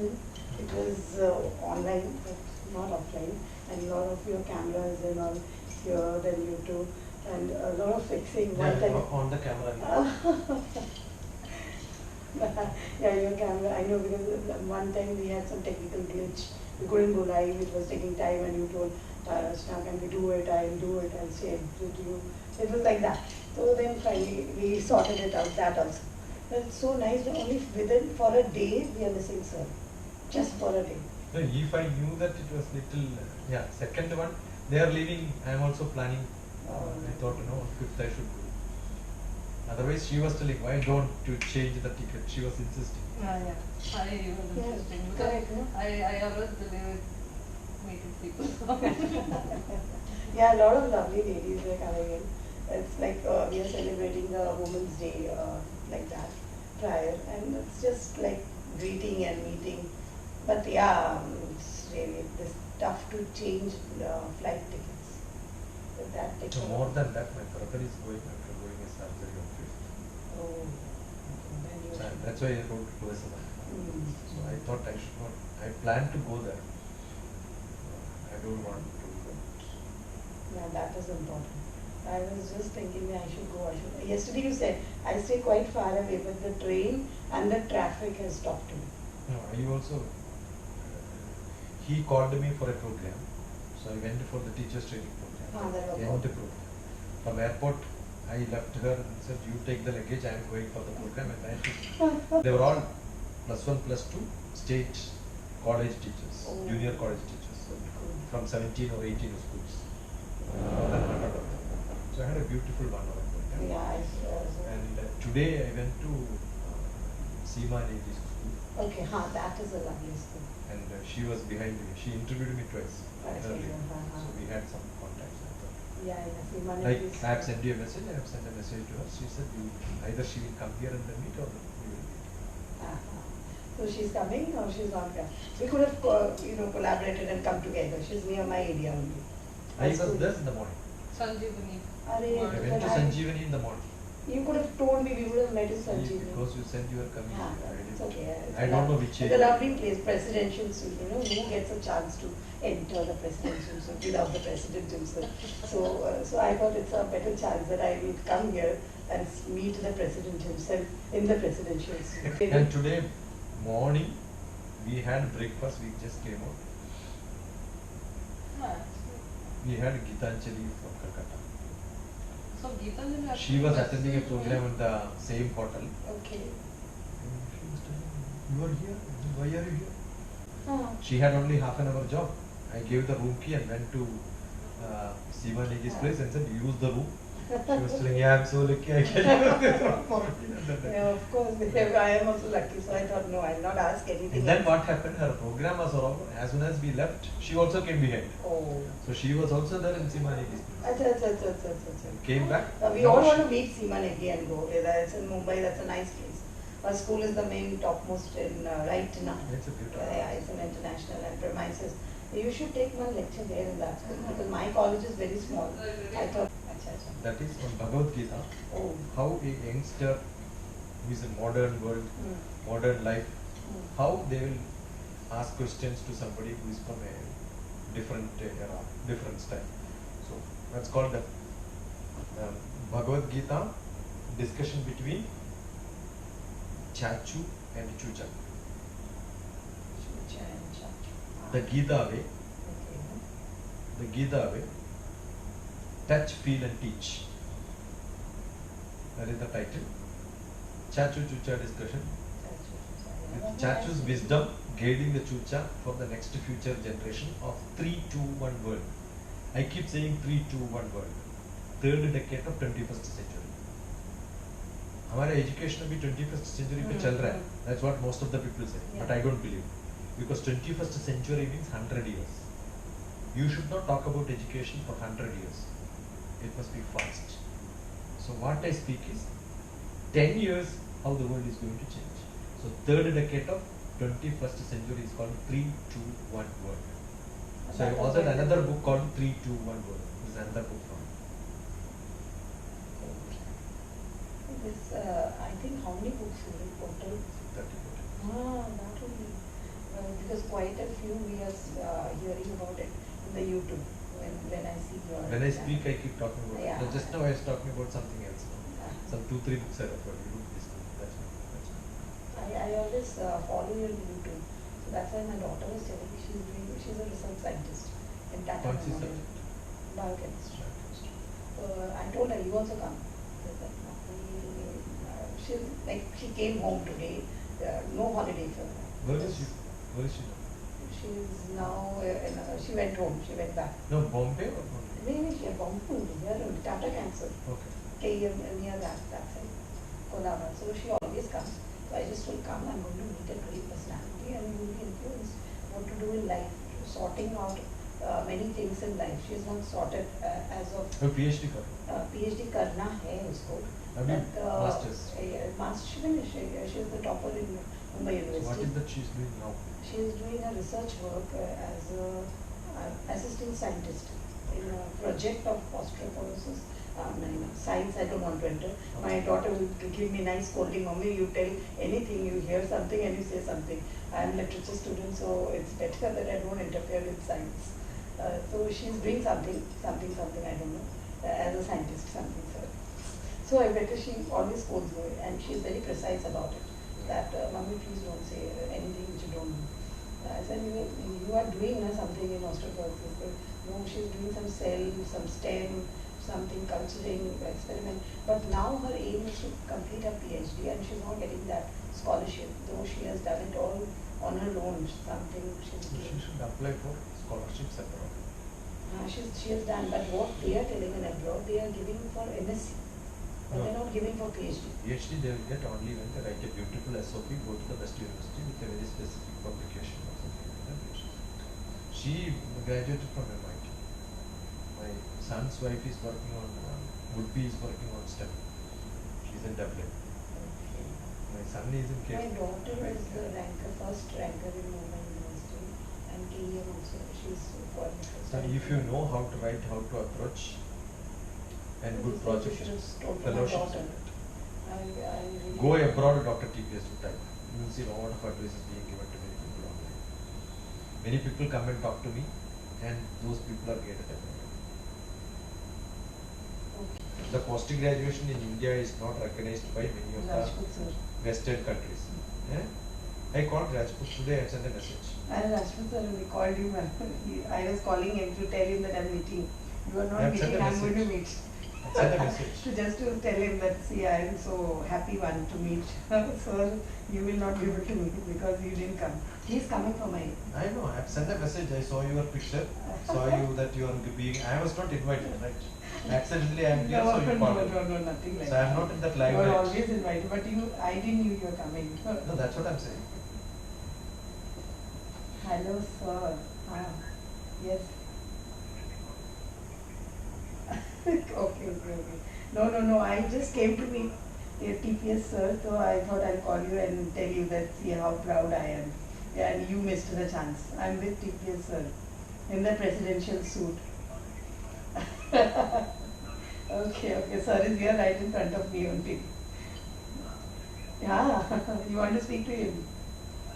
hassle. It was online, but not offline, and a lot of your cameras and all here, then YouTube, and a lot of fixing. Yeah, One time. on the camera. Yeah, your camera. I know because one time we had some technical glitch. We couldn't go live. It was taking time, and you told Rachana, can we do it? I'll do it. I'll share it with you. It was like that. So then finally we sorted it out. That also. It's so nice. Only within for a day we are missing sir. Just for a day. No, if I knew that it was little, yeah. Second one, they are leaving. I am also planning. I thought, on 5th I should go. Otherwise, she was telling, why don't you change the ticket? She was insisting. Yeah. I was insisting because Correct, no? I always believe meeting people. Yeah, a lot of lovely ladies were coming in. It's like we are celebrating the Women's Day like that prior, and it's just like greeting and meeting. But yeah, it's really this tough to change flight tickets. With that So ticket. more than that, my brother is going after going a surgery on 5th. Oh, then you. So that's why I wrote to Kolkata. So I thought I should not. I planned to go there. I don't want to go. Yeah, that is important. I was just thinking I should go. Yesterday you said I stay quite far away, but the train and the traffic has stopped me. No, I also. He called me for a program, so I went for the teachers training program. That was End good. program. From airport, I left her and said, "You take the luggage. I am going for the program." And I took. They were all +1, +2 state college teachers, Oh. junior college teachers, from 17 or 18 schools. More than 100 of them. So I had a beautiful 1 hour program. Yeah, I saw. And today I went to Seema Negi school, Okay, that is a lovely school. and she was behind me. She interviewed me twice. Right, earlier. yeah, So we had some contacts. I thought. Yeah, see, money Like is. I have sent you a message. I have sent a message to her. She said either she will come here and then meet, or we will meet. So she's coming or she's not coming? We could have, collaborated and come together. She's near my area only. I was there in the morning. Sanjeevani. I went to I- Sanjeevani in the morning. You could have told me, we would have met in Sanjeevani. Because you said you were coming. I It's didn't. okay. I don't know which It's area. a lovely place, presidential suite. Who gets a chance to enter the presidential suite without the president himself? So I thought it's a better chance that I will come here and meet the president himself in the presidential suite. And today morning we had breakfast. We just came out. We had GEETHANJALI from Kolkata. So Geethanjali. She was attending a program in the same hotel. Okay. And she was telling me, "You are here? Why are you here?" Ah. She had only half an hour job. I gave the room key and went to Seema Negi's place and said, "Use the room." She was telling, "Yeah, I'm so lucky I can use this room for me." Yeah, of course. I am also lucky, so I thought, no, I'll not ask anything. And then else. what happened? Her program was over. As soon as we left, she also came behind. Oh. So she was also there in Seema Negi's place. Acha. Came back. We Now all want she- to meet Seema Negi and go. It's in Mumbai, that's a nice place. Our school is the main topmost in right now. It's a beautiful. Yeah, it's an international and premises. You should take one lecture there in that school because my college is very small. I thought, acha. That is on Bhagavad Gita. Oh. How a youngster who is in modern world, modern life, how they will ask questions to somebody who is from a different era, different style. So that's called the Bhagavad Gita discussion between Chachu and Chucha. Chucha and Chachu. The Gita way, Okay. the Gita way, touch, feel and teach. That is the title. Chachu Chucha discussion. With Chachu's wisdom guiding the Chucha for the next future generation of 3-2-1 world. I keep saying 3-2-1 world. Third decade of 21st century. हमारा education अभी 21st century पे चल रहा है. That's what most of the people say. But I don't believe. Because 21st century means 100 years. You should not talk about education for 100 years. It must be fast. So what I speak is 10 years how the world is going to change. So third decade of 21st century is called 3-2-1 world. So I authored another book called 3-2-1 world. This is another book from me. This, I think, how many books is it total? 30 That only. because quite a few we are hearing about it in the YouTube when I see your. When I speak, I keep talking about Yeah. it. So just now I was talking about something else. Yeah. Some 2-3 books I referred. You look this book. That's all. I always follow your YouTube. So that's why my daughter was telling me she's a research scientist in Tata What's his Memorial. subject? Biochemistry. I told her you also come. She came home today. No holiday for her. Where is she? Where is she now? She's now she went home. She went back. No, Bombay or Bombay? Maybe she Bombay here in Tata Cancer. Okay. Near that side, Kolkata. So she always comes. So I just will come. I'm going to meet a great personality and you will be influenced what to do in life, sorting out many things in life. She is not sorted as of. Her PhD कर. PhD करना है उसको. अभी masters. Masters she finished. She is the topper in Mumbai University. So what is that she is doing now? She is doing a research work as a assistant scientist in a project of osteoporosis. Science I don't want to enter. My daughter will give me nice scolding. Mommy, you tell anything, you hear something and you say something. I am a literature student, so it's better that I don't interfere with science. So she's doing something, I don't know, as a scientist, something. So I better she always scolds me and she's very precise about it. That, Mommy, please don't say anything which you don't know. I said, you are doing something in osteoporosis. No, she's doing some cell, some stem, something culturing experiment. But now her aim is to complete her PhD and she's not getting that scholarship, though she has done it all on her own. Something She should apply for scholarships abroad. She has done, but what they are telling in abroad, they are giving for MSc. But No. they're not giving for PhD. PhD they will get only when they write a beautiful SOP, go to the best university with a very specific publication or something like that. She graduated from MIT. My son's wife is working on, would-be is working on STEM. She's in Dublin. My son is in My Cambridge. daughter is the first ranker in Mumbai University and KEM also. She's qualified. So if you know how to write, how to approach, and good project fellowships. Go abroad, DrTPS to type. You will see a lot of advices being given to many people online. Many people come and talk to me, and those people are graded abroad. The post graduation in India is not recognized by many of the Western countries. Yeah? I called Rajput today and sent a message. Rajput sir, we called him. I was calling him to tell him that I'm meeting. You are not meeting, I'm going to meet. Send a message. Just to tell him that, see, I am so happy one to meet. Sir, you will not be able to meet because you didn't come. He is coming from my. I know, I have sent a message. I saw your picture, saw you that you are being. I was not invited, right? Accidentally I am here, so you called. No, nothing like So that. I am not in that live. You are always invited, but I didn't knew you were coming. No, that's what I am saying. Hello, sir. Yes. Okay. No. I just came to meet TPS sir, so I thought I'll call you and tell you that, see how proud I am. Yeah, and you missed the chance. I'm with TPS sir in the presidential suit. Okay, sir is here right in front of me only. Yeah, you want to speak to him?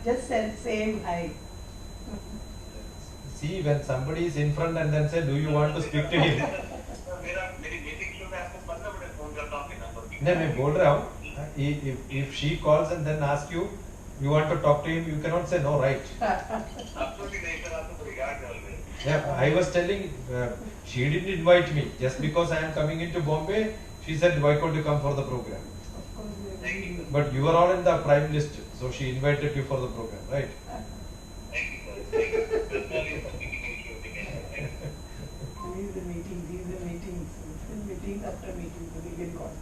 Just say hi. See, when somebody is in front and then say, do you want to speak to him? No, मैं बोल रहा हूँ, if she calls and then asks you, you want to talk to him, you cannot say no, right? Yeah, I was telling, she didn't invite me. Just because I am coming into Bombay, she said, why can't you come for the program? But you are all in the prime list, so she invited you for the program, right? These are meetings after meetings, so we didn't call.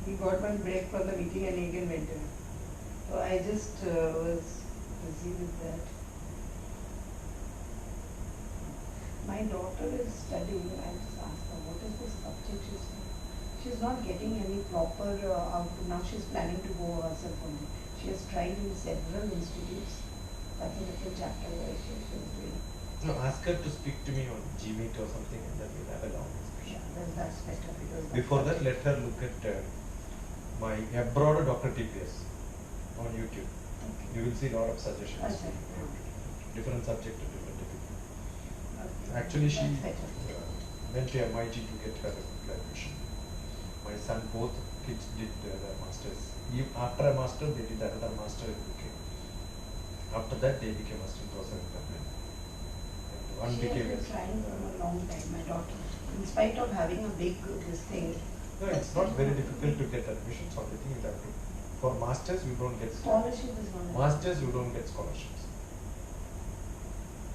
He got one break from the meeting and he again went in. So I just was busy with that. My daughter is studying. I just asked her, what is this subject she's studying? She's not getting any proper output. Now she's planning to go herself only. She has tried in several institutes. That's a different chapter where she is doing. No, ask her to speak to me on Gmeet or something and then we'll have a long discussion. Yeah, then that's better because before that, let her look at my abroad DrTPS on YouTube. You will see a lot of suggestions. Okay. Different subject to different people. Okay. Actually, she That's better. went to MIT to get her graduation. My son, both kids did their masters. After a master, they did another master in UK. After that, they became assistant professor in Dublin. And one She became has been trying for a long time, my daughter. In spite of having a big this thing. No, it's not very difficult to get admissions. Only thing you have to. For masters, you don't get Scholarship is not. Masters, you don't get scholarships.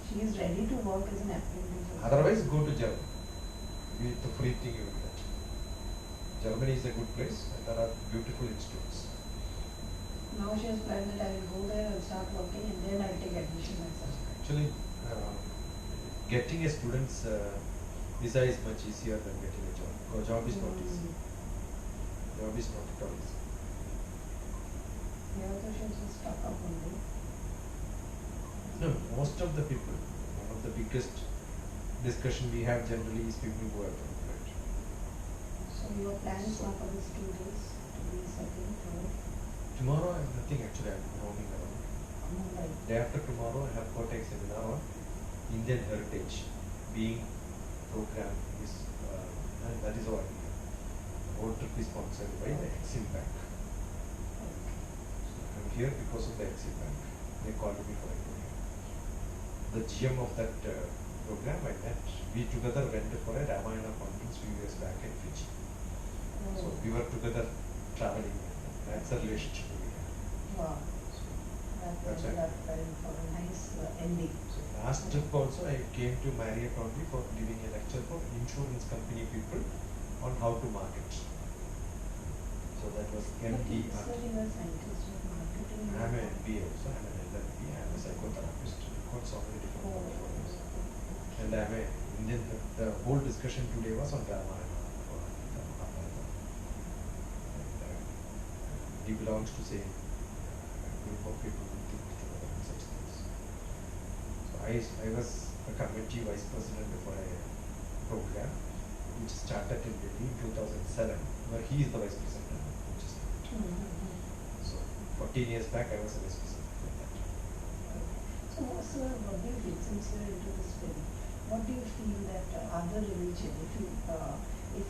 She is ready to work as an apprentice. Otherwise, go to Germany. With the free thing you will get. Germany is a good place and there are beautiful institutes. Now she has planned that I will go there and start working and then I will take admission myself. Actually, getting a student's visa is much easier than getting a job. Because job is not easy. Job is not at all easy. Yeah, so she was just stuck up only. No, most of the people, one of the biggest discussion we have generally is people who are right. So your plans now for these 2 days to be settled or Tomorrow I have nothing actually, I am roaming around. Mumbai? Day after tomorrow I have got a seminar on Indian heritage being program is and that is all. The whole trip is sponsored by the Exim Bank. So I am here because of the Exim Bank. They called me for a program. The GM of that program I met. We together went for a Ramayana conference few years back in Fiji. So we were together traveling. That's a relationship we have. Wow. That's That right. very for a nice ending. So last trip also I came to Marriot only for giving a lecture for insurance company people on how to market. So that was MD. So you were scientist of marketing. I am an MBA also, I am an LLB, I am a psychotherapist, got so many different portfolios. And I am a Indian, the whole discussion today was on Ramayana, Gita, Mahabharata. And he belongs to say group of people who think together on such things. So I was a committee vice president for a program which started in Delhi in 2007, where he is the vice president. So 14 years back I was a vice president for that. So, sir, what do you feel, since you are into this field, what do you feel that other religion, if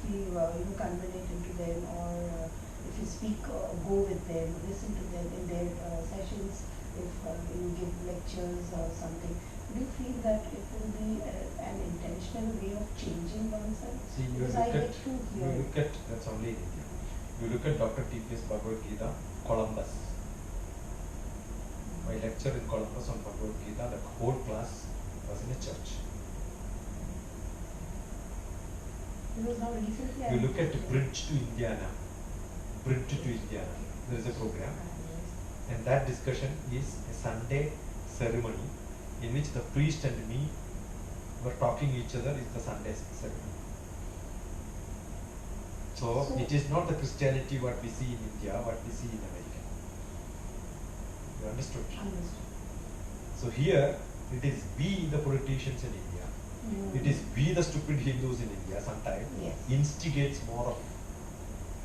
you convert into them or if you speak, go with them, listen to them in their sessions, if you give lectures or something, do you feel that it will be an intentional way of changing oneself? See, you Because look I at, get to hear. that's only in India. You look at DrTPS Bhagavad Gita, Columbus. My lecture in Columbus on Bhagavad Gita, the whole class was in a church. Because now recently You look at Bridge to Indiana, there is a program, and that discussion is a Sunday ceremony in which the priest and me were talking each other is the Sunday ceremony. So it is not the Christianity what we see in India, what we see in America. You understood? So here it is we the politicians in India. It is we the stupid Hindus in India sometimes instigates more of.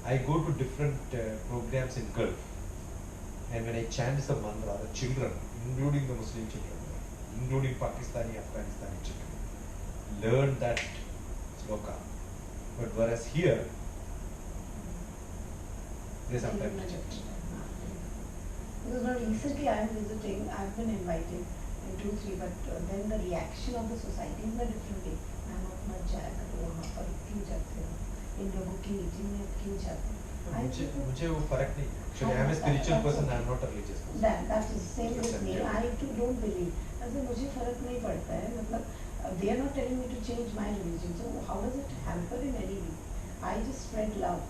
I go to different programs in Gulf, and when I chant some mantra, the children, including the Muslim children, including Pakistani, Afghanistani children, learn that sloka. But whereas here, they sometimes reject. Because now recently I am visiting, I have been invited in 2-3, but then the reaction of the society is a different way. I am अपना जाया करो वहाँ पर क्यों जाते हो? इन लोगों की मीटिंग में क्यों जाते हो? मुझे वो फर्क नहीं है. Actually, I am a spiritual person. I am not a religious person. That is same with me. I too don't believe. ऐसे मुझे फर्क नहीं पड़ता है. मतलब they are not telling me to change my religion. So how does it hamper in any way? I just spread love.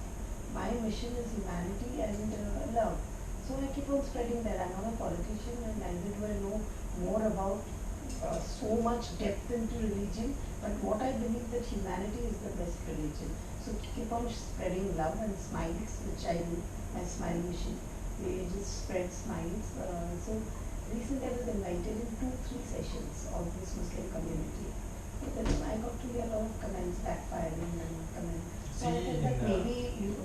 My mission is humanity and love. So I keep on spreading that. I'm not a politician and neither do I know more about so much depth into religion. But what I believe that humanity is the best religion. So keep on spreading love and smiles, which I do, my smile mission. We just spread smiles. So recently I was invited in 2-3 sessions of this Muslim community. But then I got to hear a lot of comments, backfiring and comments. So I felt that maybe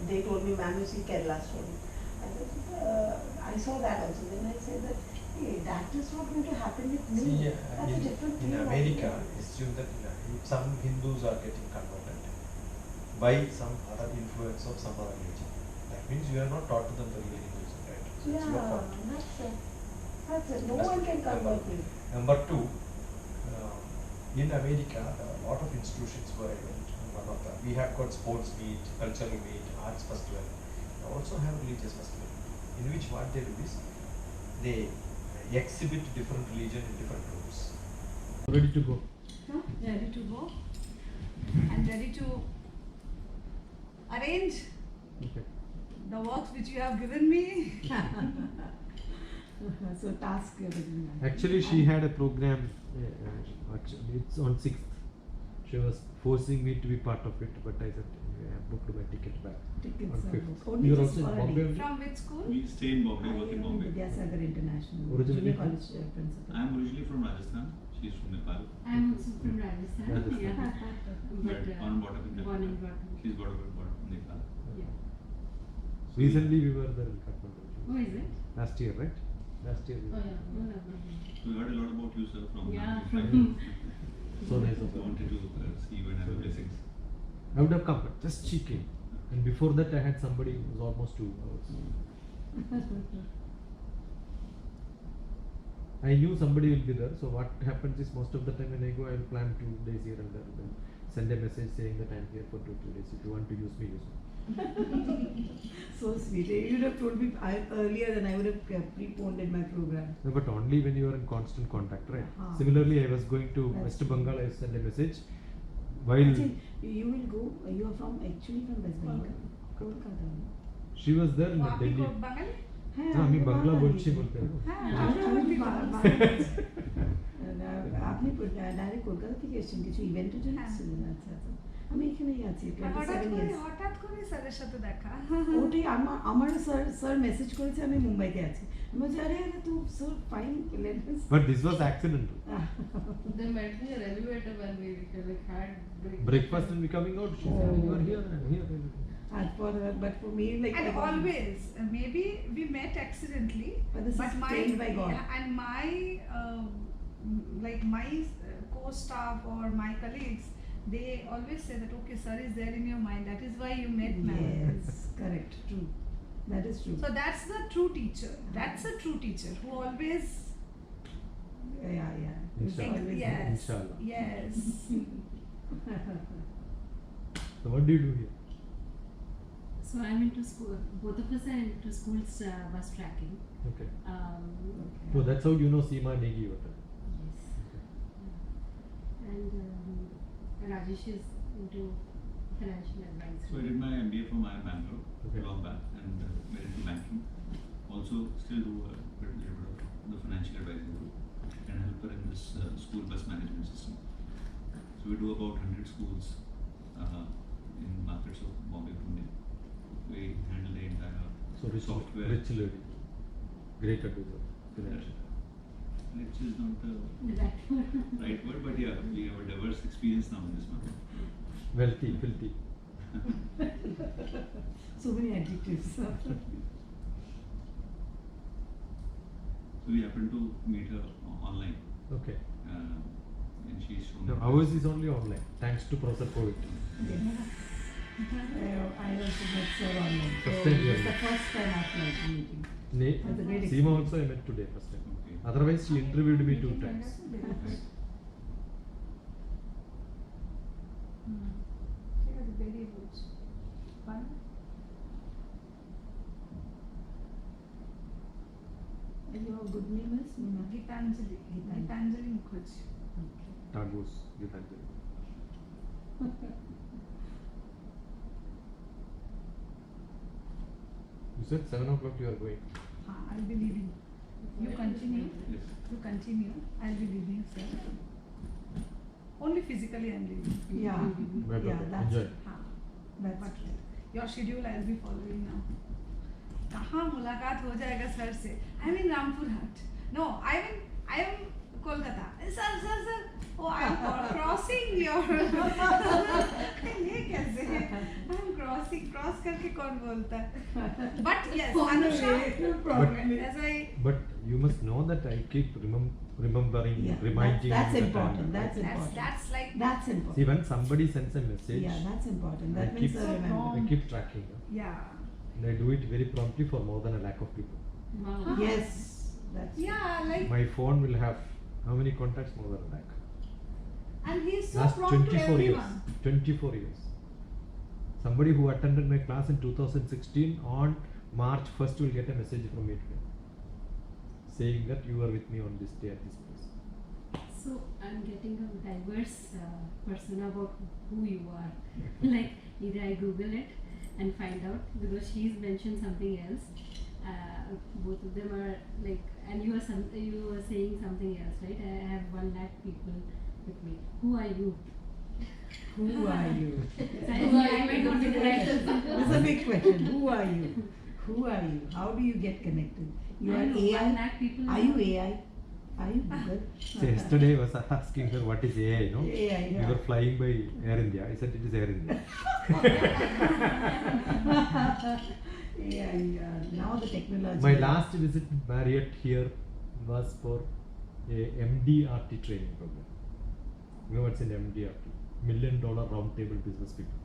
they told me, ma'am, you see Kerala story. I said, I saw that also. Then I said that, hey, that is not going to happen with me. See, That's a different in thing. America, assume that some Hindus are getting converted by some other influence of some other religion. That means you are not taught to them the real Hinduism, right? So it's your fault. That's it. No one can convert me. Number two, in America, a lot of institutions were even one of the. We have got sports meet, cultural meet, arts festival. They also have religious festival, in which what they do is they exhibit different religion in different groups. Ready to go. Huh? Ready to go? And ready to arrange the works which you have given me. So task you're doing. Actually, she had a program. Actually, it's on 6th. She was forcing me to be part of it, but I said I booked my ticket back. Tickets on are 5th. booked. Only You are just also in for a Bombay day. only? From which school? We stay in Bombay, work in Bombay. Vidyasagar International. Originally Junior from? college principal. I am originally from Rajasthan. She is from Nepal. I am also from Rajasthan. Rajasthan. Yeah. But born and brought up in born and Nepal. brought up. She's brought up in Nepal. Yeah. Recently, we were there in Kathmandu. Oh, is it? Last year, right? Last year. Oh, yeah. No, no, no. So we heard a lot about you, sir, from Yeah, from So nice of I her. wanted to see you and have a blessings. I would have come, but just she came. And before that, I had somebody who was almost 2 hours. I knew somebody will be there, so what happens is most of the time when I go, I will plan 2 days here and there, and then send a message saying that I am here for 2 days. If you want to use me, use me. So sweet. You would have told me earlier, then I would have preponed in my program. No, but only when you are in constant contact, right? Similarly, I was going to That's West true. Bengal, I sent a message. While Actually, you will go, you are actually from West Bengal. Kolkata. she was there in Wapi Delhi. ko Bangali? हाँ मैं बांग्ला बोलची बोलते हैं আপনি direct Kolkata থেকে এসেছেন কিছু ইভেন্টের জন্য এসেছিলেন আচ্ছা আচ্ছা আমি এখানেই আছি হঠাৎ করে স্যারের সাথে দেখা। ওটাই আমার স্যার মেসেজ করেছে আমি মুম্বাইতে আছি আমি বলছি আরে আরে তো sir fine But this was accidental. They met me in an elevator when we had Breakfast and we coming out. She said you are here and here. but for me like And always, maybe we met accidentally, But this is trained by God. And my co-staff or my colleagues, they always say that okay, sir is there in your mind. That is why you met ma'am. yes correct true that is true So that's the true teacher. That's a true teacher who always yeah Inshallah. Always yes Inshallah. yes. So what do you do here? So I'm into school. Both of us are into school's bus tracking. Okay. Um, So that's how you know Seema Negi. yes. And Rajesh is into financial advisory. So I did my MBA from IIM Bangalore Okay. long back and went into banking. Also still do a little bit of the financial advising group and help her in this school bus management system. So we do about 100 schools in markets of Bombay, Pune. We handle the entire So rich lady. Great advisor. Financial. Rich is not the That right word, but yeah, we have a diverse experience now in this market. Wealthy, filthy. so many adjectives So we happened to meet her online, Okay. and she's shown. No, ours is only online. Thanks to Professor COVID. I also met sir online so First time it's you the first time after meeting That's a great Seema also I met today first time. Okay. Otherwise she interviewed me 2 times. She was very good. Fun. and your good name is Meena Geethanjali. Geethanjali Mukherjee. Tagus, GEETHANJALI. You said 7 o'clock you are going. I'll be leaving. You continue. Yes. You continue. I'll be leaving, sir. Only physically I'm leaving. yeah Bye bye. yeah that's Enjoy. that's But your schedule I'll be following now. कहाँ मुलाकात हो जाएगा sir से? I'm in Rampur Hatt. No, I am Kolkata. Sir. Oh, I'm crossing your. ये कैसे? I'm crossing cross करके कौन बोलता है? But yes, On the Anusha, way, probably. as I But you must know that I keep remembering, Yeah, reminding that's you that important. I'm- That's important. that's like That's See, important. when somebody sends a message, Yeah, that's important. I That means keep, they remember. I keep tracking. yeah. And I do it very promptly for more than a lakh of people. Wow. Yes, that's Yeah, like My phone will have how many contacts? More than a lakh. and he's so Last prompt to 24 years. everyone. 24 years. Somebody who attended my class in 2016 on March 1st will get a message from me today saying that you are with me on this day at this place. So I'm getting a diverse persona about who you are. Like either I Google it and find out because she's mentioned something else. Both of them are like, and you are saying something else, right? I have 1 lakh people with me. Who are you? Who are you? I might not be correct. That's a big question. Who are you? Who are you? How do you get connected? You I are know, 1 AI? lakh people. Are you AI? Are you Google? So yesterday I was asking her what is AI, no? AI, We yeah. were flying by Air India. I said it is Air India. AI, yeah. Now the technology. My last visit to Marriott here was for a MDRT training program. You know what's in MDRT? $1 million roundtable business people.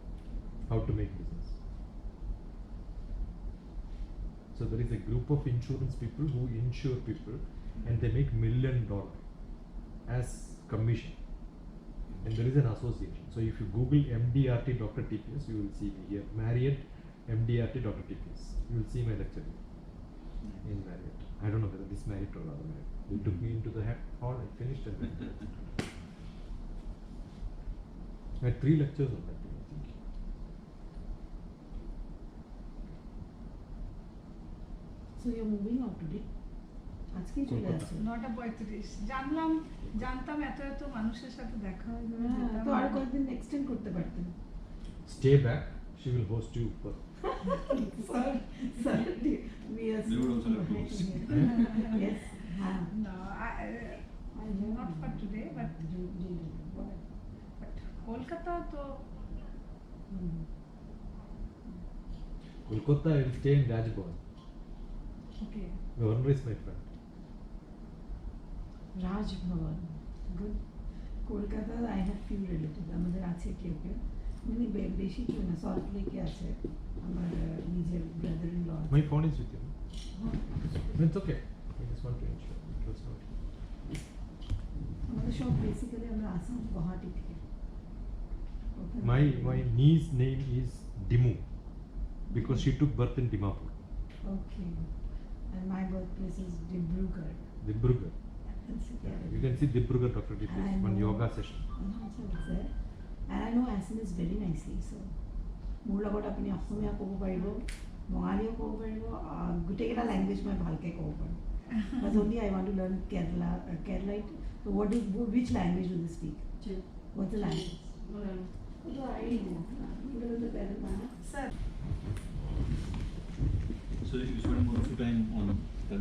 How to make business. So there is a group of insurance people who insure people and they make $1 million as commission. And there is an association. So if you Google MDRT DrTPS, you will see me here. Marriott MDRT DrTPS. You will see my lecture here in Marriott. I don't know whether this Marriott or other Marriott. They took me into the hall and finished and went. I had 3 lectures on that day, I think. So you're moving out today? আজকে চলে কলকাতা। আসছো? 9:35 জানতাম এত মানুষের সাথে দেখা হয় হ্যাঁ, তো আর কয়েকদিন এক্সটেন্ড করতে পারতেন। Stay back. She will host you for. Sir, we are They would also have closed. Yes. হ্যাঁ। No, I know. not for today, but Kolkata to Kolkata, I will stay in Rajbhavan. okay. Governor is my friend. Raj Bhavan. Good. Kolkata, I have few relatives. আমাদের আছে কেউ কেউ। মানে বেশি কেউ না, salt লেকে আছে আমার নিজের brother in law. My phone is with you. It's okay. I just want to ensure it was not. আমাদের সব বেসিক্যালি আমরা আসাম গুয়াহাটি থেকে। My niece name is Dimu because she took birth in Dimapur, Okay. And my birthplace is Dibrugarh. Dibrugarh. That's it, yeah. You can see Dibrugarh DrTPS, I one know. yoga session. So it's there. And I know Assamese very nicely, so মোৰ লগত আপুনি অসমীয়া ক'ব পাৰিব, বঙালীও ক'ব পাৰিব, গোটেইকেইটা language মই ভালকৈ ক'ব পাৰোঁ। But only I want to learn Keralite. So which language do they speak? What's the language? So I know. Sir, So you spend most of your time on the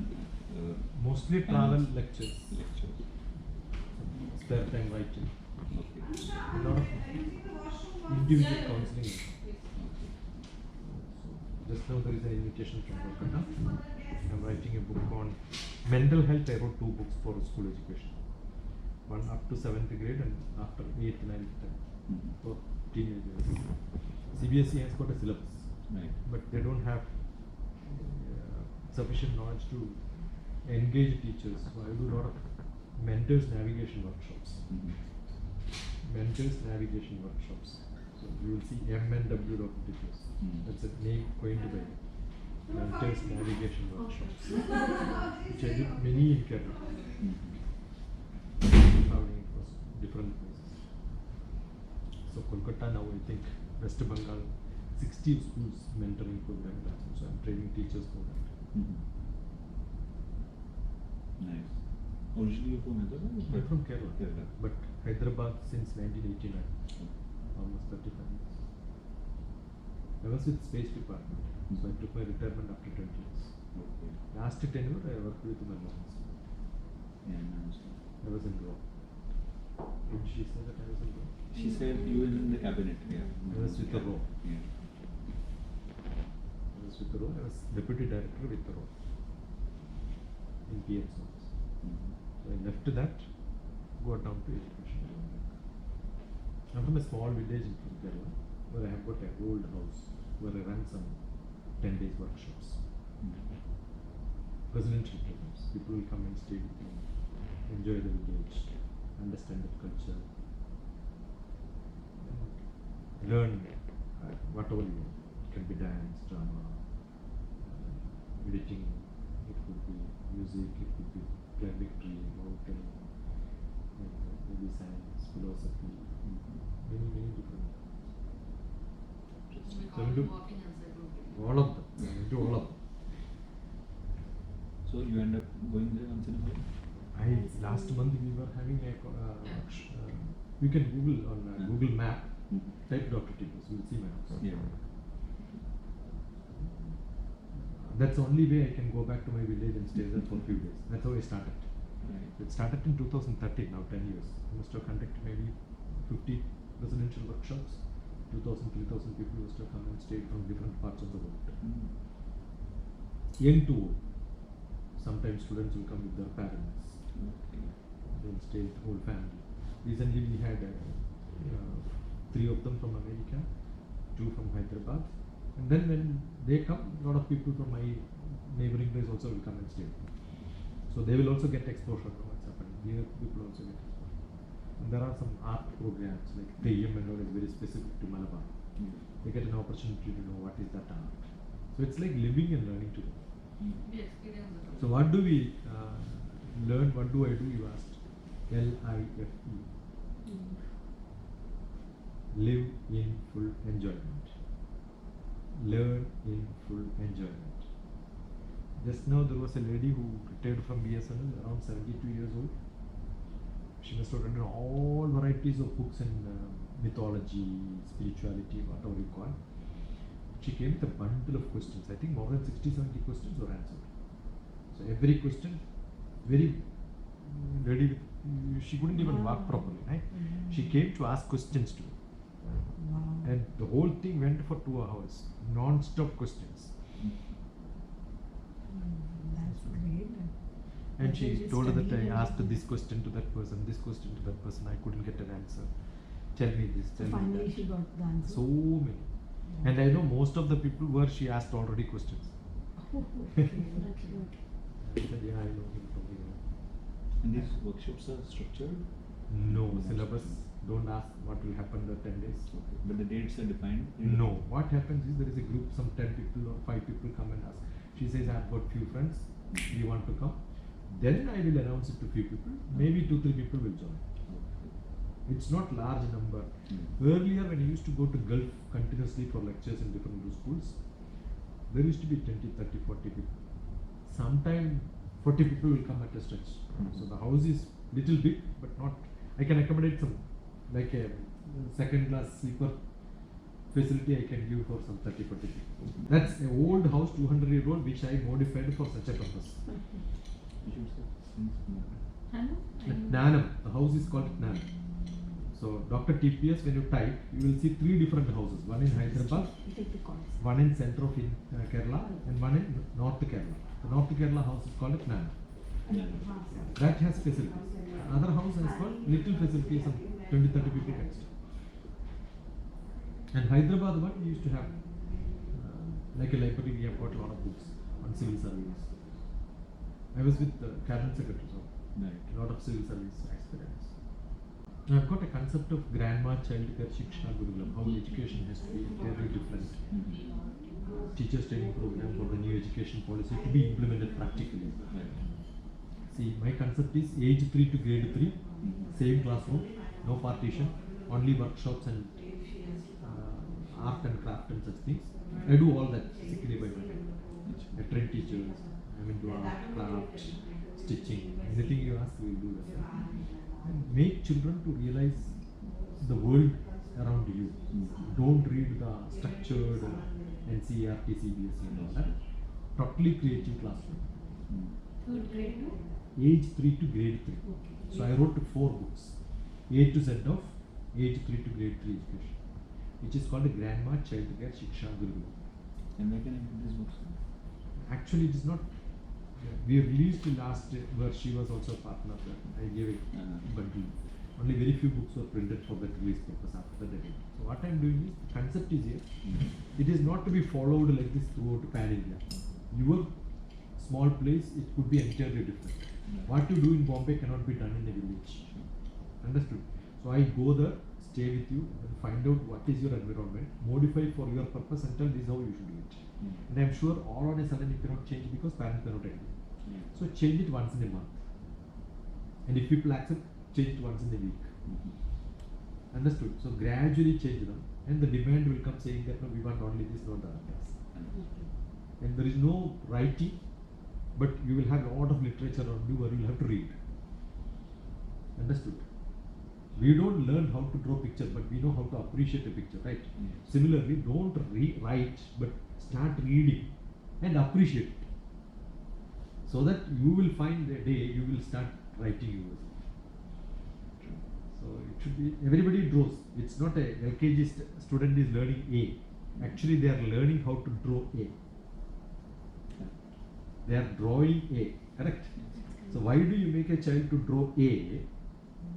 Mostly travel lectures, lectures. spare time writing, Okay. a lot of individual counseling. Just now there is an invitation from Kolkata. I'm writing a book on mental health. I wrote 2 books for school education. One up to 7th grade and after 8th, 9th, 10th for teenagers. CBSE has got a syllabus, Right. but they don't have sufficient knowledge to engage teachers. So I do a lot of mentors navigation workshops. Mentors navigation workshops. So you will see MNW.DPS. That's a name coined by me. Mentors navigation workshops. Which I did many in Kerala. Traveling across different places. So Kolkata now I think West Bengal 60 schools mentoring program. So I'm training teachers for that. Nice. Originally you're from Hyderabad? I'm from Kerala, Kerala. but Hyderabad since 1989, almost 35 years. I was with Space Department, so I took my retirement after 20 years. Okay. Last tenure I worked with Marriot. Yeah, I understand. I was in Rome. Did she say that I was in Rome? She said you were in the cabinet. Yeah. I was with the Rome. Yeah. was with Wipro. I was deputy director with Wipro in PM's office. So I left that, got down to education. I'm from a small village in Kerala where I have got an old house where I run some 10 days workshops. Residential programs. People will come and stay with me, enjoy the village, understand the culture, and learn whatever you want. It can be dance, drama, editing, it could be music, it could be poetry, mountain, maybe science, philosophy, many different. So we do all of them. We do all of them. So you end up going there once in a while? Last month we were having a you can Google on Google Map, type DrTPS, you will see my house. Yeah. That's the only way I can go back to my village and stay there for a few days. That's how I started. Right. It started in 2013, now 10 years. I must have conducted maybe 50 residential workshops. 2,000, 3,000 people used to come and stay from different parts of the world. Young to old. Sometimes students will come with their parents. Okay. They'll stay with the whole family. Recently we had 3 of them from America, 2 from Hyderabad. And then when they come, a lot of people from my neighboring place also will come and stay with me. So they will also get exposure to what's happening. Here people also get exposure. And there are some art programs like Theyyam and all is very specific to Malabar. They get an opportunity to know what is that art. So it's like living and learning together. So what do we learn? What do I do? You asked. LIFE. Live in full enjoyment. Learn in full enjoyment. Just now there was a lady who retired from BSNL, around 72 years old. She must have read all varieties of books in mythology, spirituality, whatever you call. She came with a bundle of questions. I think more than 60-70 questions were answered. So every question, very ready. She couldn't even walk properly, right? She came to ask questions to me. And the whole thing went for 2 hours, non-stop questions. That's great. And she told her that I asked this question to that person, this question to that person, I couldn't get an answer. Tell me this, tell me Finally that. she got the answer. So many. And I know most of the people were she asked already questions. I said, yeah, I know him from here. And these workshops are structured? No, syllabus. Don't ask what will happen the 10 days. Okay. But the dates are defined? No. What happens is there is a group, some 10 people or 5 people come and ask. She says, I have got few friends, we want to come. Then I will announce it to few people. Maybe 2-3 people will join. It's not large number. Earlier when I used to go to Gulf continuously for lectures in different schools, there used to be 20, 30, 40 people. Sometime 40 people will come at a stretch. So the house is little big, but not, I can accommodate some, like a second class sleeper facility I can give for some 30, 40 people. That's an old house, 200-year-old, which I modified for such a purpose. Nanam, the house is called Nanam. So DrTPS, when you type, you will see 3 different houses. One in Hyderabad, one in center of Kerala, and one in North Kerala. The North Kerala house is called Nanam. That has facilities. Another house has got little facilities, some 20-30 people can stay. And Hyderabad one, we used to have, like a library, we have got a lot of books on civil service. I was with the cabinet secretary, so a lot of civil service experience. I've got a concept of grandma child care Shiksha Gurukulam, how education has to be very different. Teachers training program for the new education policy to be implemented practically. See, my concept is age 3 to grade 3, same classroom, no partition, only workshops and art and craft and such things. I do all that strictly by myself. I train teachers, I'm into art, craft, stitching, anything you ask, we will do that. And make children to realize the world around you. Don't read the structured NCERT, CBSE and all that. Totally creative classroom. Age 3 to grade 3. So I wrote 4 books. A to Z of age 3 to grade 3 education, which is called a Grandma Child Care Shiksha Gurukulam. And where can I get these books? Actually, it is not. We released last where she was also a partner. I gave it bundle. Only very few books were printed for that release purpose after that. So what I am doing is, the concept is here. It is not to be followed like this throughout Pan India. Your small place, it could be entirely different. What you do in Bombay cannot be done in a village. Understood? So I go there, stay with you, and find out what is your environment, modify for your purpose and tell this is how you should do it. And I am sure all on a sudden it cannot change because parents cannot agree. So change it once in a month. And if people accept, change it once in a week. Understood? So gradually change them, and the demand will come saying that no, we want only this, not the others. And there is no writing, but you will have a lot of literature on you, or you will have to read. Understood? We don't learn how to draw picture, but we know how to appreciate a picture, right? Similarly, don't write, but start reading and appreciate it. So that you will find a day you will start writing yours. So it should be, everybody draws. It's not a LKG student is learning A. Actually, they are learning how to draw A. They are drawing A, correct? So why do you make a child to draw A?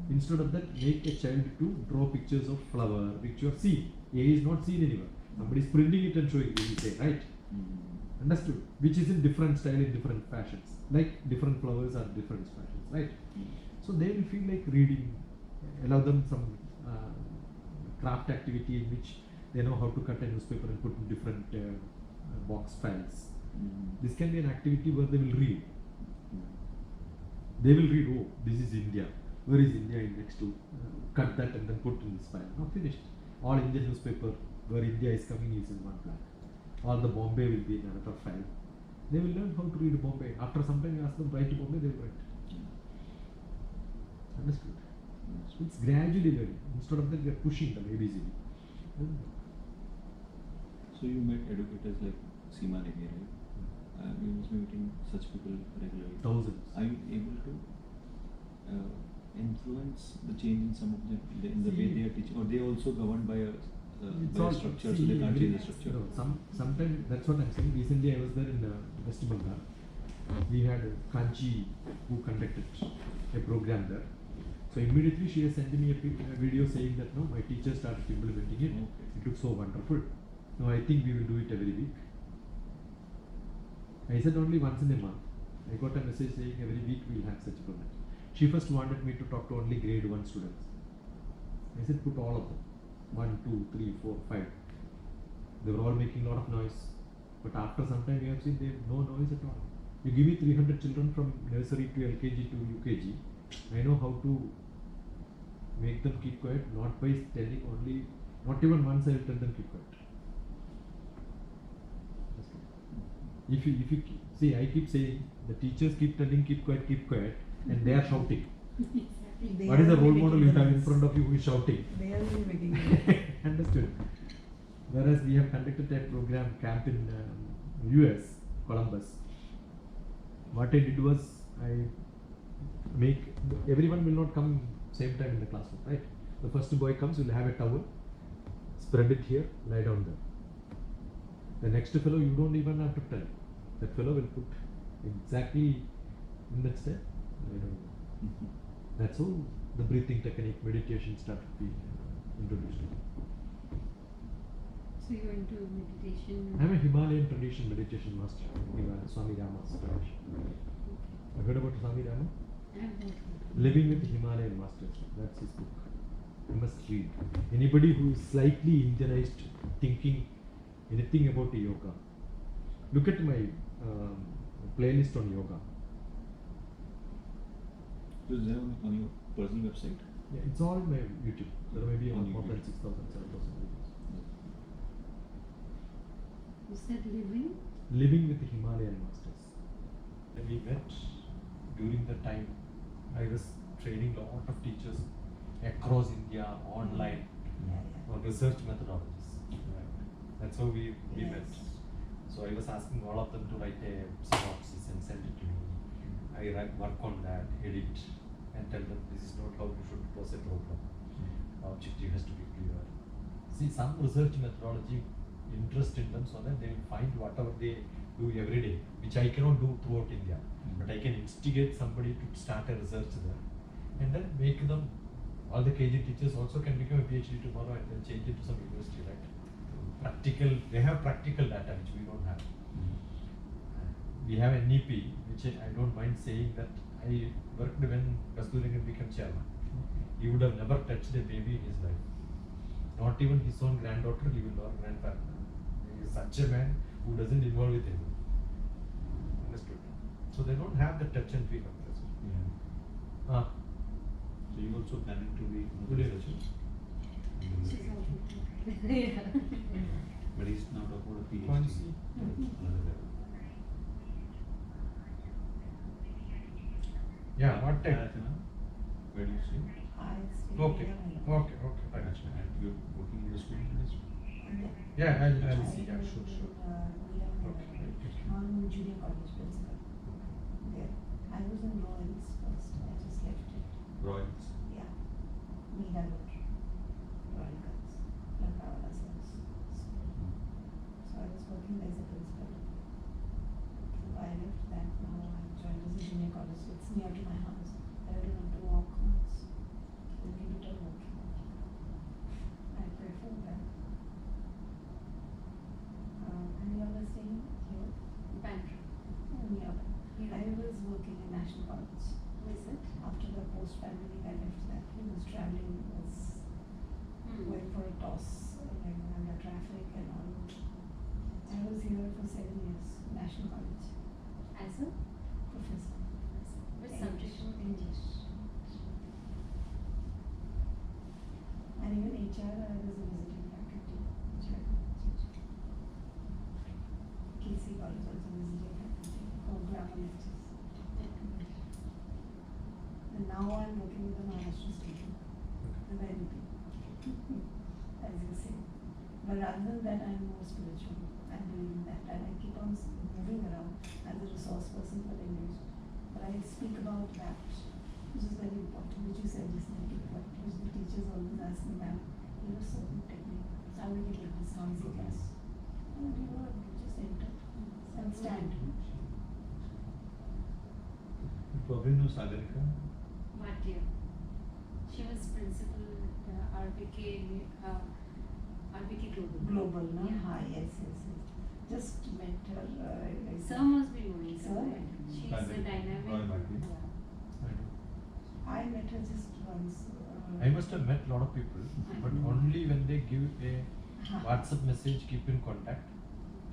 Instead of that, make a child to draw pictures of flower, which you are seeing. A is not seen anywhere. Somebody is printing it and showing it, you say, right? Understood? Which is in different style, in different fashions. Like different flowers are different fashions, right? So they will feel like reading, allow them some craft activity in which they know how to cut a newspaper and put in different box files. This can be an activity where they will read. They will read, oh, this is India. Where is India indexed to? Cut that and then put in this file. Now finished. All Indian newspaper where India is coming is in one plan. All the Bombay will be in another file. They will learn how to read Bombay. After some time you ask them write Bombay, they will write. Understood? It's gradually learning. Instead of that, we are pushing them ABCD. So you met educators like Seema Lege, right? You must be meeting such people regularly. Thousands. Are you able to influence the change in some of them in the way they are teaching, or they also governed by a structure, so they can't change the structure? No, sometimes that's what I'm saying. Recently, I was there in West Bengal. We had Kanchi who conducted a program there. So immediately she has sent me a video saying that no, my teacher started implementing it. It looks so wonderful. Now I think we will do it every week. I said only once in a month. I got a message saying every week we will have such a program. She first wanted me to talk to only grade 1 students. I said put all of them. 1, 2, 3, 4, 5. They were all making a lot of noise. But after some time you have seen they have no noise at all. You give me 300 children from nursery to LKG to UKG. I know how to make them keep quiet, not by telling only, not even once I will tell them keep quiet. If you see, I keep saying, the teachers keep telling keep quiet, and they are shouting. Exactly. What is the role model you have in front of you who is shouting? They are really making it. Understood. Whereas we have conducted a program camp in US, Columbus. What I did was, everyone will not come same time in the classroom, right? The first boy comes, will have a towel, spread it here, lie down there. The next fellow, you don't even have to tell. That fellow will put exactly in that step, lie down there. That's how the breathing technique, meditation started to be introduced. So you're into meditation? I'm a Himalayan tradition meditation master, Swami Rama's tradition. Have you heard about Swami Rama? Living with Himalayan Masters, that's his book. You must read. Anybody who is slightly Indianized, thinking anything about yoga, look at my playlist on yoga. Is there on your personal website? Yeah, it's all my YouTube. There may be On more than YouTube. 6,000, 7,000 videos. You said living? Living with the Himalayan Masters. And we met during the time I was training a lot of teachers across India, online, on research methodologies. That's how we met. So I was asking all of them to write a synopsis and send it to me. I work on that, edit, and tell them this is not how you should pose a problem. Objective has to be clear. See, some research methodology, interest in them so that they will find whatever they do every day, which I cannot do throughout India. But I can instigate somebody to start a research there and then make them, all the KG teachers also can become a PhD tomorrow and then change it to some university, right? Practical, they have practical data which we don't have. We have NEP, which I don't mind saying that I worked when Kasturirangan became chairman. He would have never touched a baby in his life. Not even his own granddaughter, he will or grandfather. He is such a man who doesn't involve with him. Understood? So they don't have the touch and feel of this. Yeah. So you also planning to be Good day, Rachel. She's also yeah. But he's now talking about a PhD. Fancy. Another level. Yeah, what type? Rachana, where do you see? I stay Okay, here. okay, okay. Right. Rachana, and you're working in the school industry? Yeah, I'll I see. Yeah, work sure, in, sure. Okay, right, okay. I'm junior college principal. There. I was in Royals first. I just left it. Royals. Yeah. Meera Road. Royal Girls. Lankawala Girls. So I was working as a principal. So I left that. Now I joined as a junior college. It's near to my house. I don't have to walk much. Only little walking. I prefer that. And you are staying here? Pantry. Nearby. I was working in National College. Who is it? After the post-pandemic, I left that. He was traveling, was going for a toss, like under traffic and all. I was here for 7 years, National College, As a professor. which subject? English. And even HR, I was a visiting faculty. which I could teach. KC College also visiting faculty, program lectures. And now I'm working with the Maharashtra student, the NP, as you say. But rather than that, I'm more spiritual. I'm doing that, and I keep on moving around as a resource person for English. But I speak about that, which is very important, which you said is very important, which the teachers always ask me, ma'am, you have certain technique, how do you get this noisy class? And you know, you just enter and stand. You probably know Sagarika. Marriot. She was principal at RBK Global. Global, no? Yeah. Yes. Just met her. Sir must be knowing Sir? her. She's a Marriot. dynamic. Roy Marriot. Yeah. I do. I met her just once. I must have met a lot of people, but only when they give a WhatsApp message, keep in contact.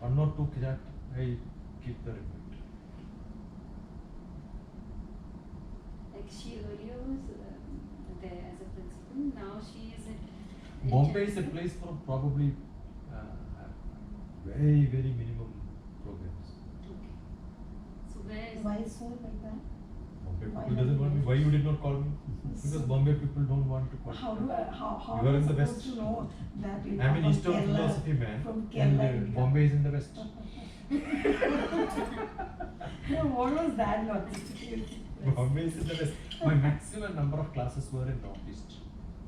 One or two chat, I keep the record. Like she earlier was there as a principal. Now she is at. Bombay is a place for probably very, very minimum programs. Okay. So where is Why so like that? Bombay Why people not doesn't want me. you? Why you did not call me? Because Bombay people don't want to call. How do I, how You are am I in the supposed west. to know that you I'm come an from Eastern Kerala, philosophy man, from and Kerala, India? Bombay is in the west. No, what was that logic? Bombay is in the west. My maximum number of classes were in Northeast.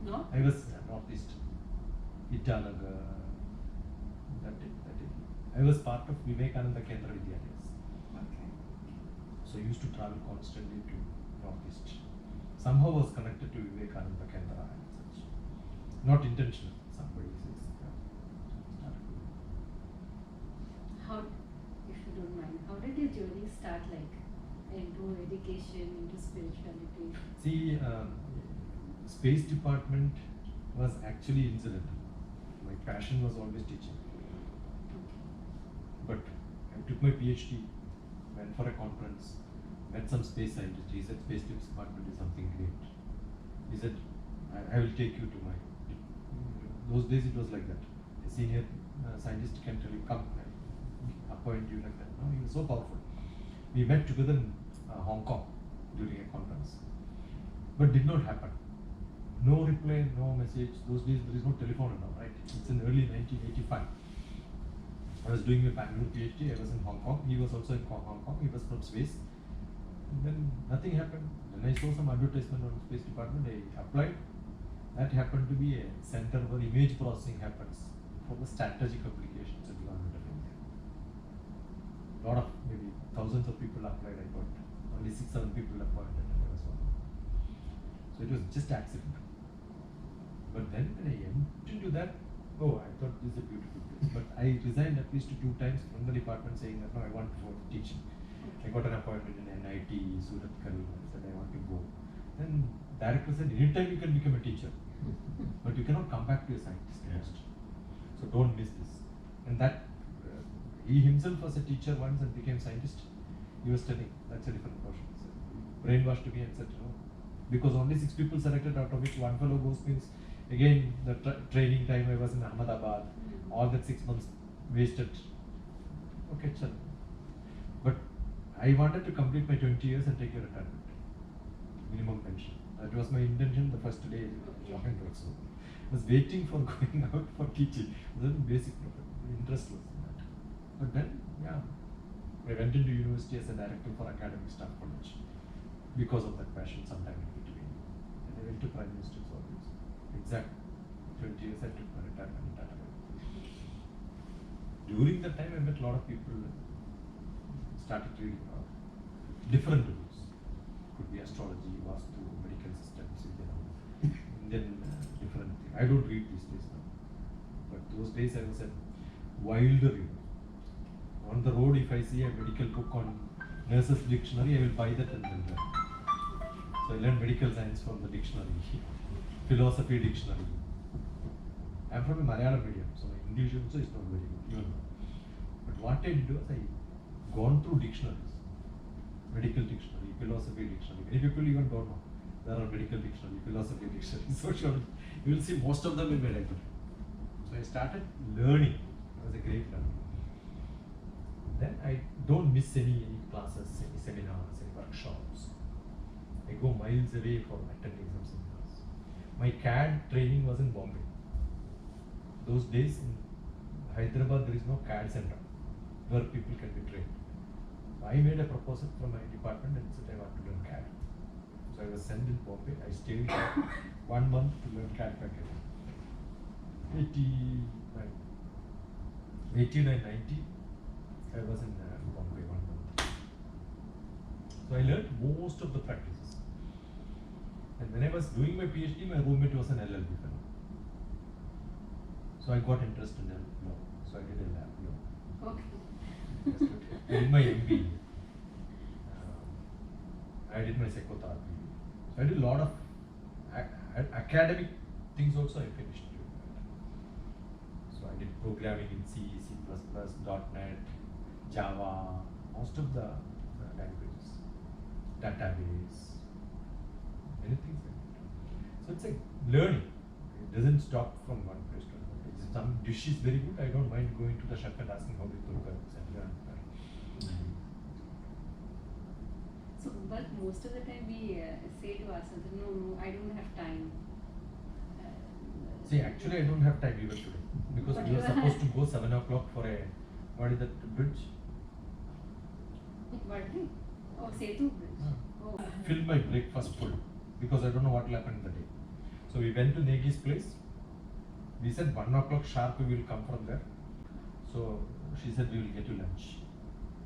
no? I was Northeast, Itanagar, that it. I was part of Vivekananda Kendra Vidyalayas. Okay. So I used to travel constantly to Northeast. Somehow was connected to Vivekananda Kendra and such. Not intentional. Somebody says. How, if you don't mind, how did your journey start? Like into education, into spirituality. See, space department was actually incidental. My passion was always teaching. But I took my PhD, went for a conference, met some space scientist. He said space department is something great. He said, I will take you to my. Those days it was like that. A senior scientist can tell you, come, I appoint you like that. No, he was so powerful. We met together in Hong Kong during a conference, but did not happen. No reply, no message. Those days there is no telephone and all, right? It's in early 1985. I was doing my Bangalore PhD. I was in Hong Kong. He was also in Hong Kong. He was from space. And then nothing happened. Then I saw some advertisement on space department. I applied. That happened to be a center where image processing happens for the strategic applications of the government of India. Lot of maybe thousands of people applied. I got only 6-7 people appointed, and I was one. So it was just accidental. But then when I went into that, oh, I thought this is a beautiful place. But I resigned at least 2 times from the department saying that no, I want to go teaching. I got an appointment in NIT, Surat Kal. I said I want to go. Then director said, anytime you can become a teacher, but you cannot come back to a scientist post. So don't miss this. And that he himself was a teacher once and became scientist. He was telling that's a different portion. So brainwashed me and said, no, because only 6 people selected, out of which 1 fellow goes means again the training time I was in Ahmedabad, all that 6 months wasted. Okay, chal. But I wanted to complete my 20 years and take a retirement, minimum pension. That was my intention the first day I joined also. I was waiting for going out for teaching. It was a basic problem. Interest was in that. But then, yeah, I went into university as a director for academic staff college because of that passion sometime in between. And I went to Prime Minister's office. Exact 20 years I took my retirement in Tata. During that time I met a lot of people, started reading different rules. Could be astrology, vastu, medical systems, Indian different thing. I don't read these days now. But those days I was a wilder reader. On the road, if I see a medical book on nurses dictionary, I will buy that and then learn. So I learned medical science from the dictionary, philosophy dictionary. I am from a Malayalam medium, so my English also is not very good, even now. But what I did was I gone through dictionaries, medical dictionary, philosophy dictionary. Many people even don't know there are medical dictionary, philosophy dictionary, sociology. You will see most of them in my library. So I started learning. It was a great learning. Then I don't miss any classes, any seminars, any workshops. I go miles away for attending some seminars. My CAD training was in Bombay. Those days in Hyderabad there is no CAD center where people can be trained. I made a proposal from my department and said I want to learn CAD. So I was sent in Bombay. I stayed 1 month to learn CAD packaging. 89, 90. I was in Bombay 1 month. So I learned most of the practices. And when I was doing my PhD, my roommate was an LLB fellow. So I got interested in law. So I did a lab law. Okay. I did my MBA. I did my psychotherapy. So I did a lot of academic things also I finished during that. So I did programming in C, C++, .NET, Java, most of the languages, database, many things like that. So it's like learning. It doesn't stop from one place to another. If some dish is very good, I don't mind going to the chef and asking how they cook it and learn. So, but most of the time we say to ourselves, no, I don't have time. See, actually I don't have time even today because But we were supposed to go 7 o'clock for a, what is that bridge? What? Oh, Setu Bridge. Oh. Fill my breakfast full because I don't know what will happen in the day. So we went to Negi's place. We said 1 o'clock sharp we will come from there. So she said we will get you lunch.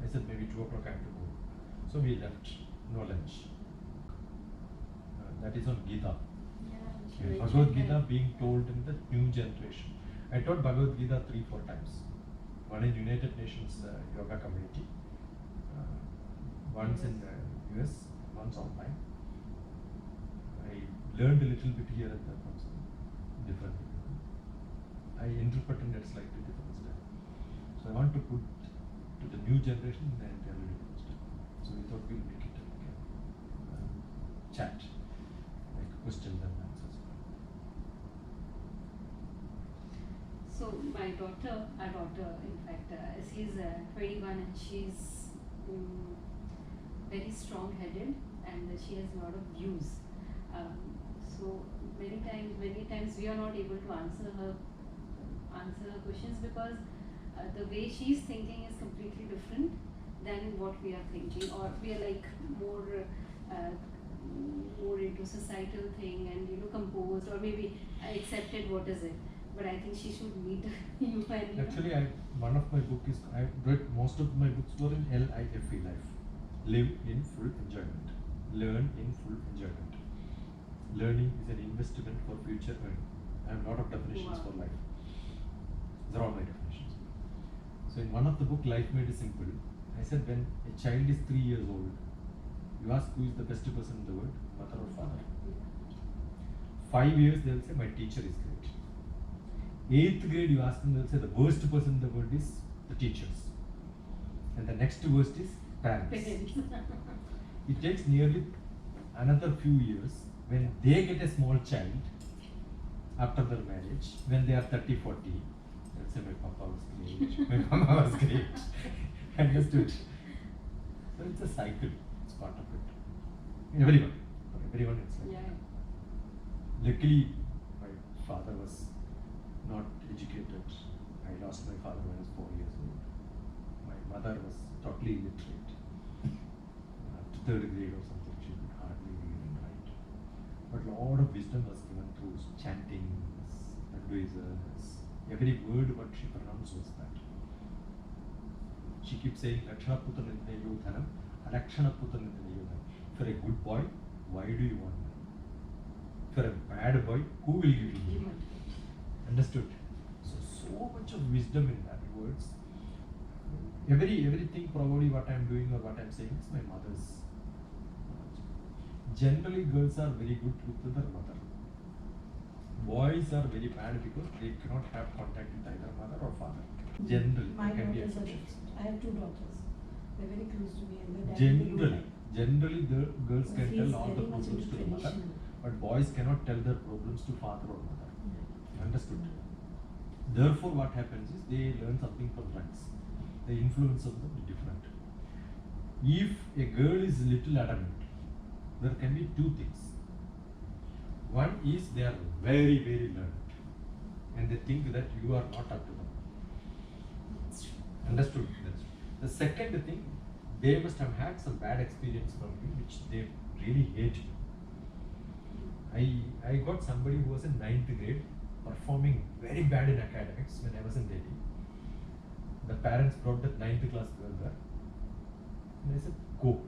I said maybe 2 o'clock I have to go. So we left, no lunch. That is on Gita. Yeah, Bhagavad Gita being told in the new generation. I taught Bhagavad Gita 3-4 times. One in United Nations Yoga Community, once in the US, once online. I learned a little bit here and there from some different people. I interpreted it slightly different style. So I want to put to the new generation in an entirely different style. So we thought we'll make it like a chat, like questions and answers. So my daughter, our daughter, in fact, she's 21 and she's very strong-headed and she has a lot of views. So many times we are not able to answer her questions because the way she's thinking is completely different than what we are thinking, or we are like more into societal thing and composed, or maybe accepted what is it. but I think she should meet you and Actually, one of my book is, I read most of my books were in LIFE, life. Live in full enjoyment. Learn in full enjoyment. Learning is an investment for future earning. I have a lot of definitions for life. These are all my definitions. So in one of the book, Life Made Simple, I said when a child is 3 years old, you ask who is the best person in the world, mother or father. 5 years they will say my teacher is great. 8th grade you ask them, they will say the worst person in the world is the teachers. And the next worst is parents. It takes nearly another few years when they get a small child after their marriage, when they are 30, 40, they'll say my papa was great, my mama was great. Understood? So it's a cycle, it's part of it. Everyone, for everyone it's like that. Luckily, my father was not educated. I lost my father when I was 4 years old. My mother was totally illiterate. After 3rd grade or something, she could hardly read and write. But a lot of wisdom was given through chantings, advisors. Every word what she pronounced was that. She keeps saying, Lakshana Putra Nidhine Yodhanam, Alakshana Putra Nidhine Yodhanam. If you're a good boy, why do you want money? If you're a bad boy, who will give you money? Understood? So much of wisdom in that words. Everything probably what I'm doing or what I'm saying is my mother's. Generally girls are very good with their mother. Boys are very bad because they cannot have contact with either mother or father. Generally, My there can be daughters are exceptions. different. I have 2 daughters. They're very close to me and their dad they don't like. Generally the girls But can he tell is all the very much problems into to the mother, traditional. but boys cannot tell their problems to father or mother. Yeah. Understood? Therefore, what happens is they learn something from friends. The influence of them is different. If a girl is little adamant, there can be 2 things. One is they are very, very learned, and they think that you are not up to them. Understood? The second thing, they must have had some bad experience from you, which they really hate you. I got somebody who was in 9th grade, performing very bad in academics when I was in Delhi. The parents brought that 9th class girl there. And I said, go.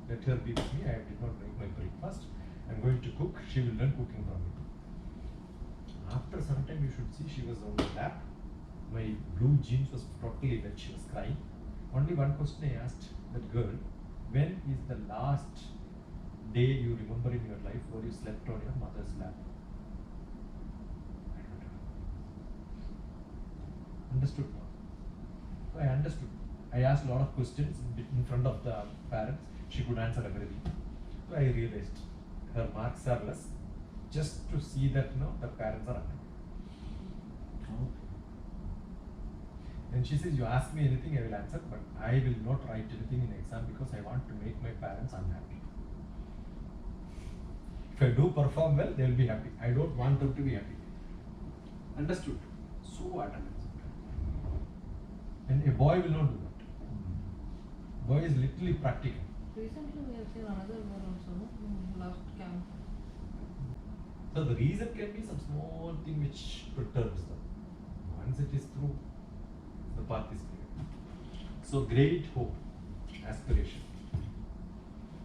Let her be with me. I did not make my breakfast. I'm going to cook. She will learn cooking from me. After some time, you should see she was on the lap. My blue jeans was totally wet. She was crying. Only one question I asked that girl, when is the last day you remember in your life where you slept on your mother's lap? I don't know. Understood now? So I understood. I asked a lot of questions in front of the parents. She could answer everything. So I realized her marks are less just to see that the parents are unhappy. And she says, you ask me anything, I will answer, but I will not write anything in exam because I want to make my parents unhappy. If I do perform well, they will be happy. I don't want them to be happy. Understood? So adamant. And a boy will not do that. Boy is literally practical. Recently we have seen another one also, no? Last camp. So the reason can be some small thing which perturbs them. Once it is through, the path is clear. So great hope, aspiration.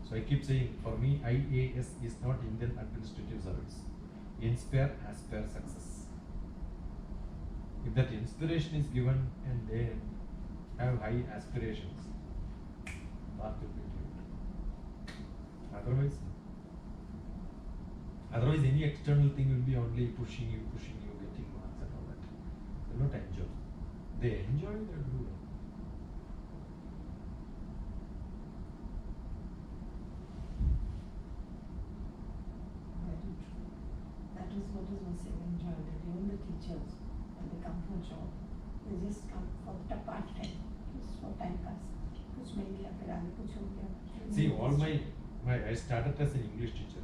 So I keep saying, for me, IAS is not Indian Administrative Service. Inspire, aspire, success. If that inspiration is given and they have high aspirations, path will be clear. Otherwise any external thing will be only pushing you, getting marks and all that. They will not enjoy. They enjoy, they will do well. Very true. That is what is missing in joinery. Even the teachers, when they come for a job, they just come for the part time, just for time pass. कुछ मिल गया फिर आगे कुछ हो गया. See, all I started as an English teacher.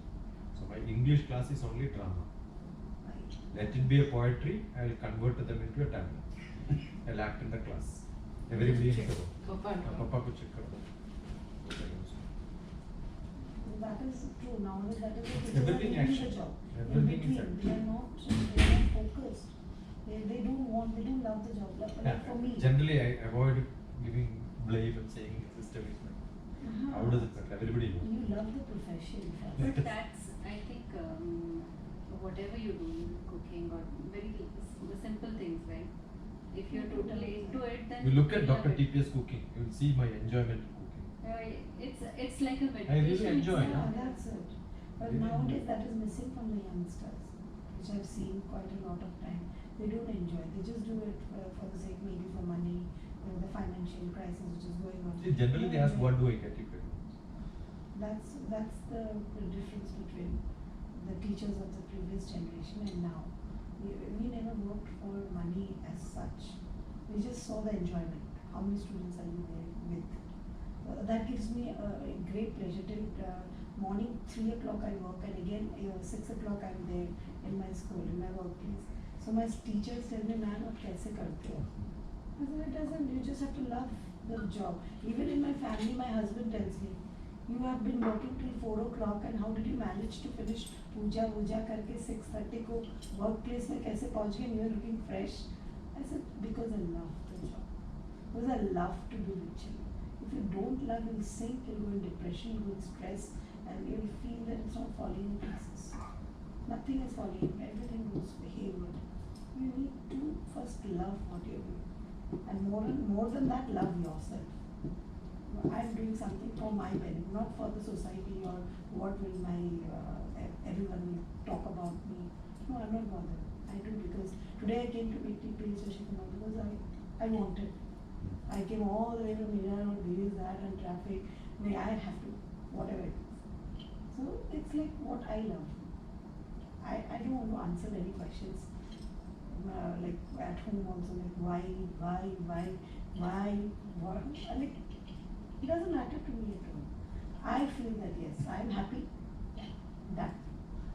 So my English class is only drama. Let it be a poetry, I will convert them into a tableau. I will act in the class. Everybody in the room. Papa को check करो. That is true. Nowadays that is what Everything teachers are doing action. the job. Everything In is between, they are not focused. they don't love the job. Like for me. Generally, I avoid giving blame and saying the system is like. How does it work? Everybody knows. You love the profession. But that's, I think, whatever you do, cooking or very the simple things, right? If you're totally into it, then You look at love it. DrTPS cooking, you will see my enjoyment in cooking. It's like a meditation. I really enjoy it. Yeah, that's it. But Really nowadays enjoy. that is missing from the youngsters, which I've seen quite a lot of time. They don't enjoy. They just do it for the sake, maybe for money, the financial crisis which is going on. See, generally they ask, what do I get if I do? That's the difference between the teachers of the previous generation and now. We never worked for money as such. We just saw the enjoyment. How many students are you there with? That gives me a great pleasure. Till morning 3 o'clock I work, and again 6 o'clock I'm there in my school, in my workplace. So my teachers tell me, "Man, what kaise karte ho?" I said, "It doesn't. You just have to love the job." Even in my family, my husband tells me, "You have been working till 4 o'clock, and how did you manage to finish puja karke 6:30 ko workplace mein kaise pahunch gaye? You are looking fresh." I said, "Because I love the job. Because I love to do literally. If you don't love, you'll sink, you'll go in depression, you'll go in stress, and you'll feel that it's not falling in pieces. Nothing is falling, everything goes hayward. You need to first love what you're doing. And more than that, love yourself. I'm doing something for my benefit, not for the society or what will my everyone will talk about me. No, I'm not bothered. I do because today I came to DrTPS because I wanted. I came all the way from India, this, that, and traffic. I have to, whatever it is. So it's like what I love. I don't want to answer any questions. Like at home also, like why, what? Like it doesn't matter to me at all. I feel that yes, I'm happy. That.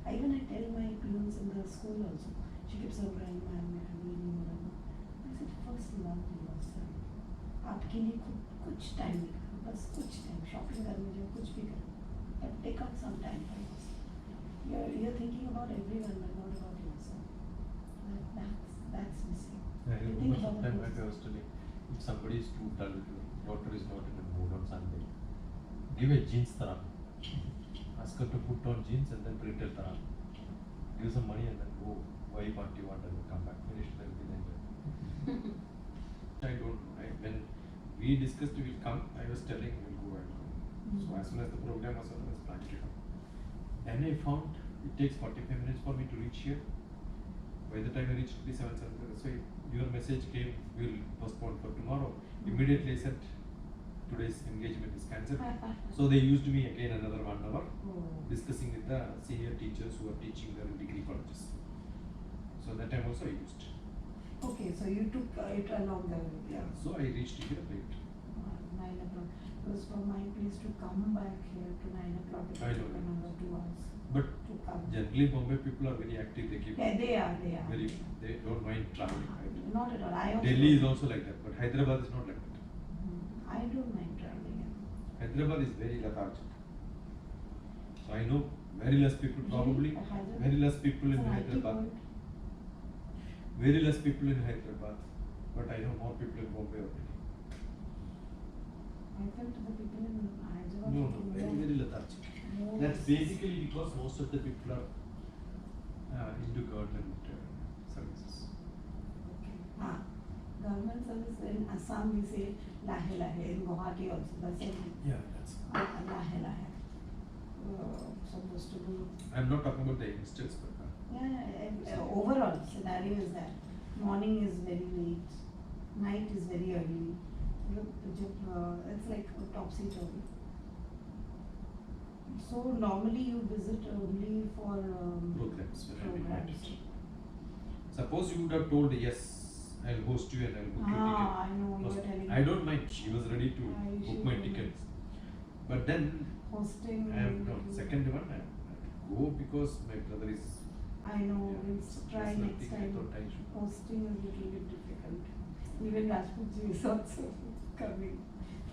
I tell my peons in the school also. She keeps on crying, "Ma'am, I said, first love yourself. आपके लिए कुछ time निकालो, बस कुछ time shopping करने जाओ, कुछ भी करो, but take out some time for yourself. You're thinking about everyone, but not about yourself. That's missing. I You remember think about sometime the I was telling, if somebody is too dull, your daughter is not in the mood on Sunday, give a jeans therapy. Ask her to put on jeans and then pretend therapy. Give some money and then go buy what you want and then come back, finish it and then enjoy. I don't know. When we discussed we will come, I was telling we will go and come. So as soon as the program was on, I was planning to come. Then I found it takes 45 minutes for me to reach here. By the time I reached the 7:30, so your message came, we will postpone for tomorrow. Immediately I said, today's engagement is cancelled. So they used me again another 1 hour discussing with the senior teachers who are teaching there in degree colleges. So that time also I used. Okay, so you took it along the way. Yeah. So I reached here late. 9 o'clock. Because from my place to come back here to 9 o'clock, it I took know. another 2 hours But to come. generally Bombay people are very active. They keep Yeah, they are. they don't mind traveling. Right? Not at all. I also Delhi is don't. also like that, but Hyderabad is not like that. I don't mind traveling. Hyderabad is very lethargic. So I know very less people probably, Really? Hyderabad? very less people in It's an IT Hyderabad. world. Very less people in Hyderabad, but I know more people in Bombay already. I felt the people in Hyderabad. No, are very, more- very lethargic. more That's basically because most of the people are into government services. Okay. Government service in Assam we say lahe lahe. In Guwahati also the same thing. Yeah, that's. Lahe lahe. Supposed to do. I'm not talking about the youngsters, but Overall scenario is that morning is very late, night is very early. It's like topsy-turvy. So normally you visit only for programs. When I'm programs. invited. Suppose you would have told yes, I'll host you and I'll book your ticket. I know you were telling I don't mind. She was ready to Yeah, you book should my do tickets. But then hosting. I am no, second one. I have to go because my brother is. I know. Yeah, We'll so try that's next nothing I time. thought I should. Hosting is a little bit difficult. Even Rajputji is also coming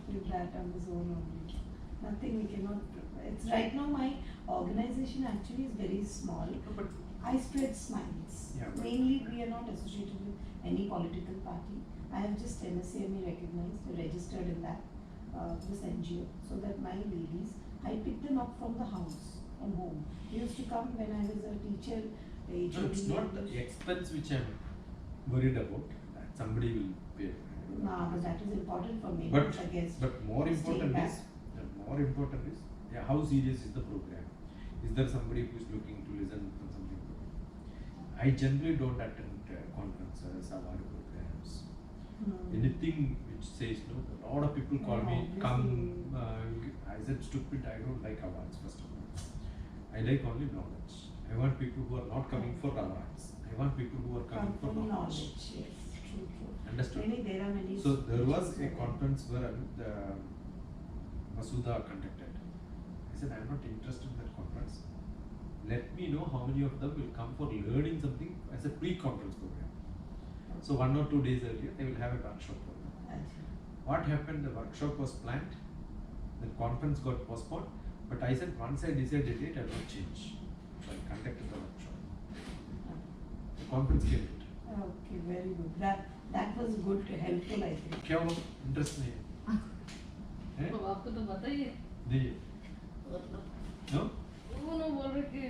with that on his own only. Nothing we cannot. It's right now my organization actually is very small. But I spread smiles. Yeah, but- Mainly we are not associated with any political party. I have just MSCME recognized, registered in that, this NGO, so that my ladies, I pick them up from the house, from home. They used to come when I was a teacher. No, it's not the expense which I'm worried about. That somebody will pay. Nah, but that is important for me. But against more important staying is, yeah, how serious is the program? Is there somebody who is looking to listen to something? I generally don't attend conferences, award programs. Anything which says no. A lot of people call me, come. I said stupid. I don't like awards. First of all, I like only knowledge. I want people who are not coming for awards. I want people who are coming for knowledge. Yes, true. Understood? There are many. So there was a conference where the Masuda conducted. I said, I am not interested in that conference. Let me know how many of them will come for learning something as a pre-conference program. So 1 or 2 days earlier, they will have a workshop program. What happened? The workshop was planned. The conference got postponed. But I said, once I decided it, I will not change. So I conducted the workshop. The conference came it. Okay, very good. That was good, helpful, I think. क्या वो interest नहीं है? तो आपको तो पता ही है नहीं no? वो ना बोल रहे कि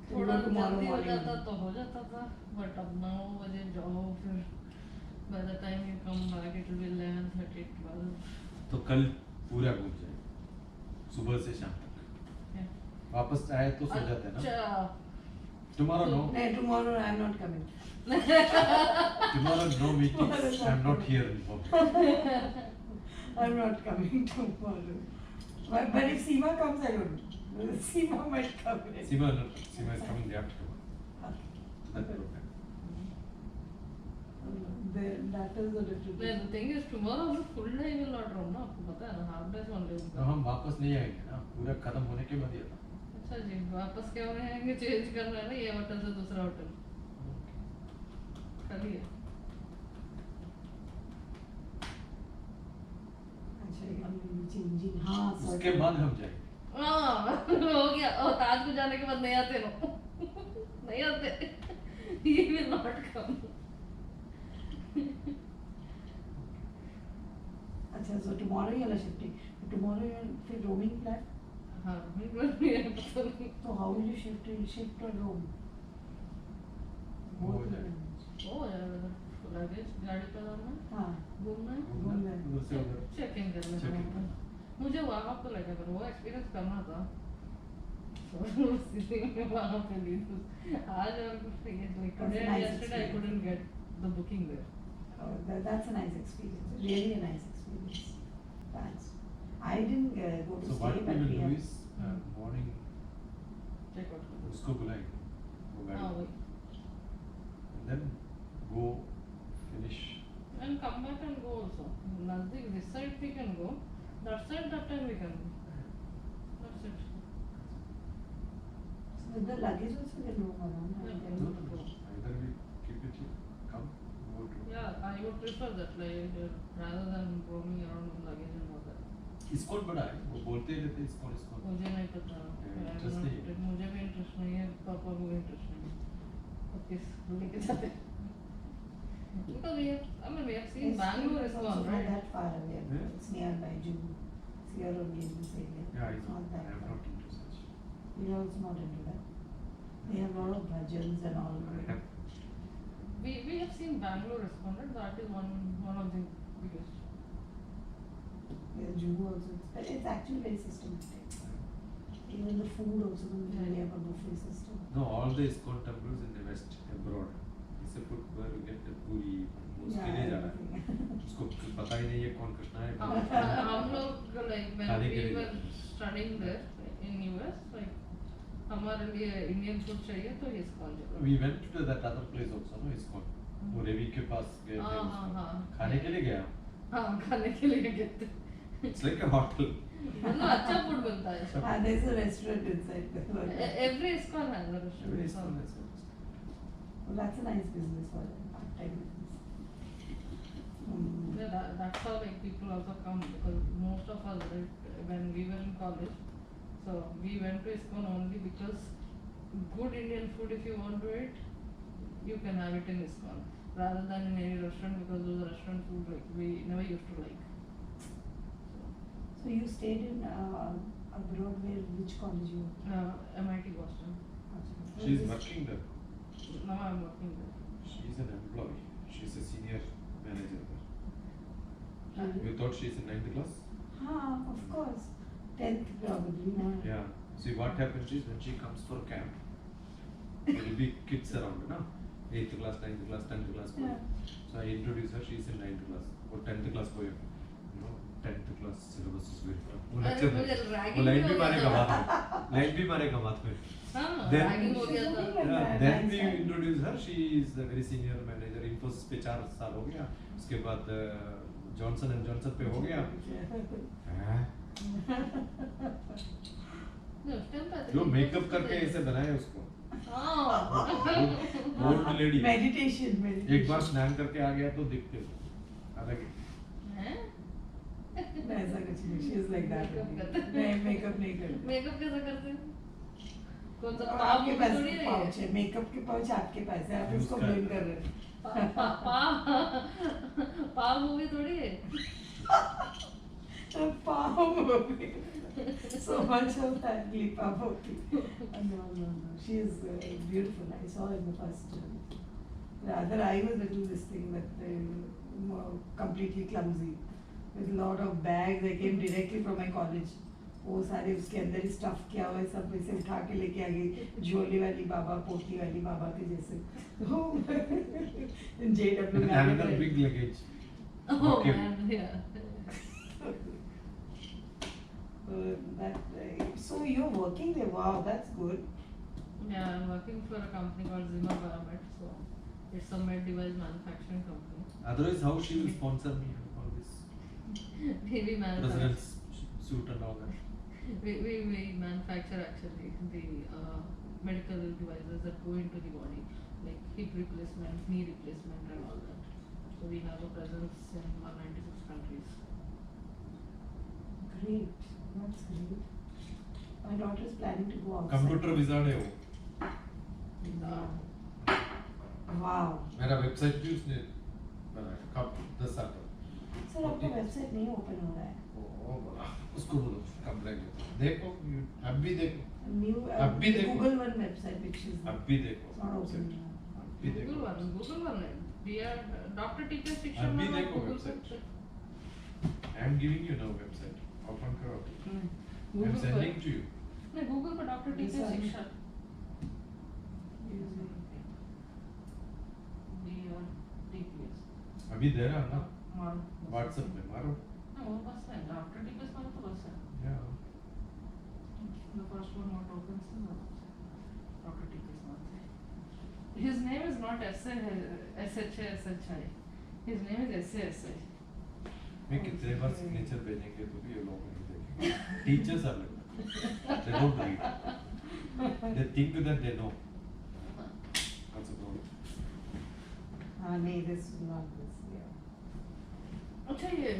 तो थोड़ा वो tomorrow जल्दी हो morning जाता तो हो जाता था बट अब 9 बजे जाओ फिर by the time you come back it will be 11:30 12 तो कल पूरा घूम जाए सुबह से शाम तक Yeah. वापस आए तो सो जाते हैं ना अच्छा tomorrow no No, tomorrow I am not coming. tomorrow no meetings I am not here in Mumbai. I am not coming tomorrow. But if Seema comes, I don't know. Seema might come. Seema is coming day after tomorrow. That program. That is the difference. The thing is tomorrow also full day will not run ना आपको पता है ना half days only तो हम वापस नहीं आएंगे ना पूरा खत्म होने के बाद ही आता अच्छा जी वापस क्या होने आएंगे चेंज करना है ना ये होटल से दूसरा होटल खाली है अच्छा ये हम changing. हाँ उसके बाद हम जाएंगे हाँ हो गया और ताज को जाने के बाद नहीं आते नो नहीं आते he will not come अच्छा so tomorrow you are shifting. Tomorrow you are फिर roaming plan. हाँ बिल्कुल नहीं है पता नहीं So how will you shift? You will shift or roam? हो Both जाए हो जाएगा लगेज गाड़ी पे लाना हाँ घूमना है घूमना है। उधर से उधर चेक इन करना Check in है करना। मुझे वहाँ पे लगा पर वो एक्सपीरियंस करना था so इसलिए मैं वहाँ पे ली थी आज और कुछ नहीं है like That's a today nice yesterday I couldn't get the booking there Oh, that's a nice experience. Really a nice experience. Thanks. I didn't go to So stay, what we but will we do have. is morning check out उसको बुलाएंगे वो हाँ गाड़ी वही and then go finish and come back and go also नजदीक this side we can go that side that time we can go that's it So with the luggage also can roam around. Yeah, and no, then- no, no. Either we keep it here come go to yeah I would prefer that like rather than roaming around with luggage and all that ISKCON बड़ा है वो बोलते ही रहते ISKCON मुझे नहीं पता interest नहीं है। मुझे भी इंटरेस्ट नहीं है पापा को भी इंटरेस्ट नहीं है तो किस लेके जाते because we have I mean we have seen Yes, Bangalore is also gone not right that far away. Yeah. It's nearby Juhu. It's here only in this area. yeah It's not that I am far. not into such We are also not into that. They have a lot of bhajans and all. I have we have seen Bangalore is gone right that is one of the biggest Yeah, Juhu also. It's actually very systematic. Even the food also, we have a buffet system. no all the ISKCON temples in the west abroad it's a put where you get the puri उसके लिए जाना है everything. उसको पता ही नहीं है कौन कृष्णा है हम लोग like when खाने के we लिए were studying there in US like हमारे लिए इंडियन फूड चाहिए तो ISKCON जाओ we went to that other place also no ISKCON वो रेवी के पास गए थे हाँ, उसमें। हाँ, हाँ। खाने के लिए गया हाँ खाने के लिए गए थे it's like a hotel मतलब अच्छा फूड बनता है Ah, there's a restaurant inside there. every ISKCON has a Every restaurant ISKCON has a Well, that's a nice business for them, part-time business. Yeah, that's how like people also come because most of us right, when we were in college, so we went to ISKCON only because good Indian food if you want to eat, you can have it in ISKCON. rather than in any restaurant, because those restaurant food like we never used to like. So you stayed in abroad, where, which college you? MIT Boston. She's working there. Now I'm working there. She's an employee. She's a senior manager there. Mhm. You thought she's in 9th class? Of course. 10th probably, no? Yeah. See, what happens is when she comes for camp, there will be kids around, no? 8th class, 9th class, 10th class. Yeah. So I introduce her, she's in 9th class. Or 10th class boy. You know, 10th class syllabus is very tough. वो lecture में, वो line भी मारेगा हाथ में. Line भी मारेगा हाथ में. Then, ragging हो गया था. yeah, then we introduce her. She is a very senior manager. Infosys पे 4 साल हो गया. उसके बाद जॉनसन एंड जॉनसन पे हो गया. हाँ? जो मेकअप करके ऐसे बनाया उसको. Old lady. Meditation. एक बार स्नान करके आ गया तो दिखते हो. अलग है. ऐसा कुछ नहीं. She is like that. नहीं, मेकअप नहीं करती. मेकअप कैसे करते हैं? कौन सा आपके पास थोड़ी नहीं पाउच है. मेकअप के पाउच आपके पास है. आप उसको ब्लेम कर रहे हैं. पाव मूवी थोड़ी है. Palm movie. So much of that Lipa movie. No. She is beautiful. I saw her in the first. Rather, I was little this thing, but completely clumsy. With a lot of bags. I came directly from my college. वो सारे उसके अंदर ही stuff किया हुआ है, सब ऐसे उठा के लेके आ गई. झोले वाली बाबा, पोटली वाली बाबा के जैसे. JW. Another big luggage. Oh Okay. man, yeah. So you're working there. Wow, that's good. Yeah, I'm working for a company called Zimmer Biomet. So it's a med device manufacturing company. Otherwise, how she will sponsor me all this We manufacture. president's suit and all that? We manufacture actually the medical devices that go into the body, like hip replacement, knee replacement, and all that. So we have a presence in 196 countries. Great. That's great. My daughter is planning to go outside. Computer wizard है वो. Wow. मेरा website भी उसने बनाया कब 10 साल पहले. Sir आपका वेबसाइट नहीं ओपन हो रहा है. वो बोला उसको बोलो कंप्लेंट देखो अब भी देखो. New अभी देखो. Google one website which is अब भी देखो. it's not open. अभी देखो. Google one. We are DrTPS अभी शिक्षण देखो website. I am giving you now website. Open करो. I am Google sending to you. नहीं Google पर DrTPS Yes, sir. शिक्षण. DrTPS. अभी दे रहा ना मारो. WhatsApp में मारो. हाँ वो बस है DrTPS मारो तो बस है. Yeah. The first one what opens is DrTPS मारते हैं. His name is not SHI. His name is SHI. मैं कितने बार सिग्नेचर भेजेंगे तो भी ये लोग नहीं देखेंगे. Teachers are like that. They don't read. They think that they know. That's a problem. नहीं, this is not this. Yeah. अच्छा ये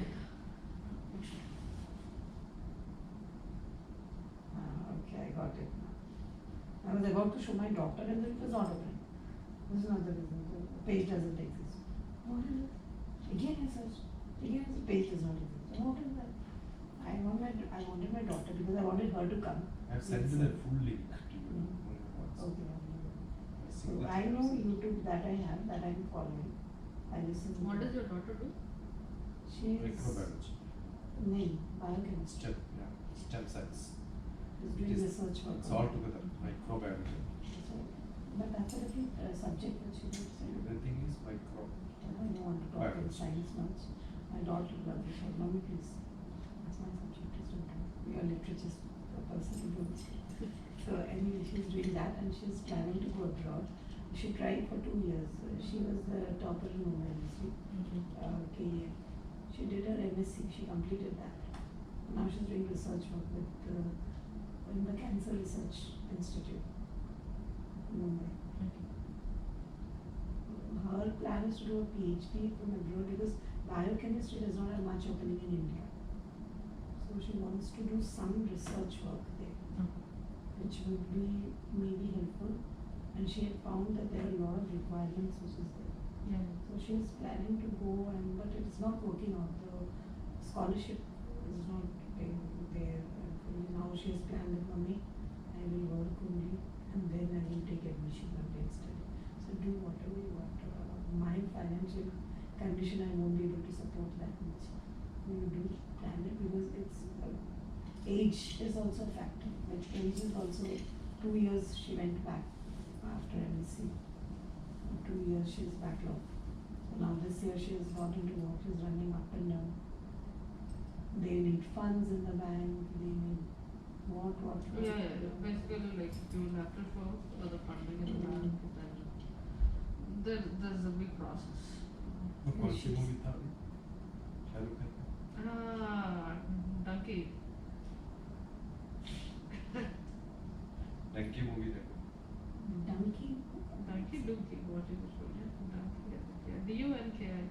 Okay, I got it now. I was about to show my daughter and then it was not open. This is not the reason. The page doesn't exist. What is it? Again I searched. Again the page does not exist. What is that? I wanted my daughter because I wanted her to come. I have sent the full link to you. Okay. So So I know YouTube that I have, that I'm following. I listen. what does your daughter do? She is Microbiology. नहीं, biochemistry. STEM science. She's doing research work. It's all together. Microbiology. So, but that's a different subject that she did. So Everything is micro. I don't want to talk in Biology. science much. My daughter loves it. Mommy, please. That's my subject. Please don't talk. You are literature person. You don't. So anyway, she's doing that and she's planning to go abroad. She tried for 2 years. She was the topper in Mumbai. Okay. She did her MSc. She completed that. Now she's doing research work with in the Cancer Research Institute in Mumbai. Her plan is to do a PhD from abroad because biochemistry does not have much opening in India. So she wants to do some research work there, which would be maybe helpful. And she had found that there are a lot of requirements which is there. Yeah. So she's planning to go, but it's not working out. The scholarship is not there. Now she has planned with mommy, I will work only and then I will take admission and then study. So do whatever you want. My financial condition, I won't be able to support that much. You do plan it because it's age is also a factor. Like age is also 2 years she went back after MSc. 2 years she's backlog. So now this year she has got into work, she's running up and down. They need funds in the bank, they need what. Yeah, basically like you will have to show the funding in the bank, then there's a big process. कौन सी movie था अभी Shahrukh Khan Donkey. Dunki movie देखो Donkey? Donkey, what is it called? Donkey, yeah. D-U-N-K-I.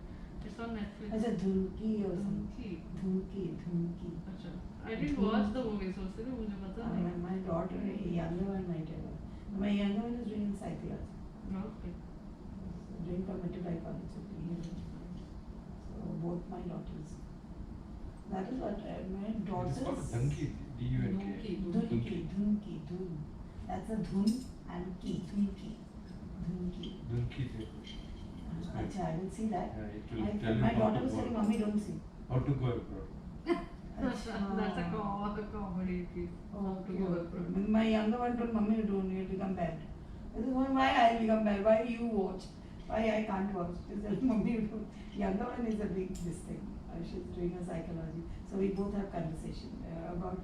It's on Netflix. As a Dhunki or something. Donkey. Dhunki. अच्छा. I didn't watch the movie, so इसलिए मुझे पता नहीं. My daughter, younger one might have. My younger one is doing psychology. Okay. Doing cognitive psychology. So both my daughters. That is what my daughters. It's called Donkey. D-U-N-K. Dhunki. That's a dhun and ki. Dhunki. Donkey देखो Acha, I will see that. Yeah, it will tell you My how daughter to was saying, go. Mommy, don't see. How to go abroad. That's a comedy piece. How to go abroad. My younger one told Mommy, you'll become bad. I said, why I'll become bad? Why you watch? Why I can't watch? She said, Mommy, you don't. Younger one is a big this thing. She's doing a psychology. So we both have conversation about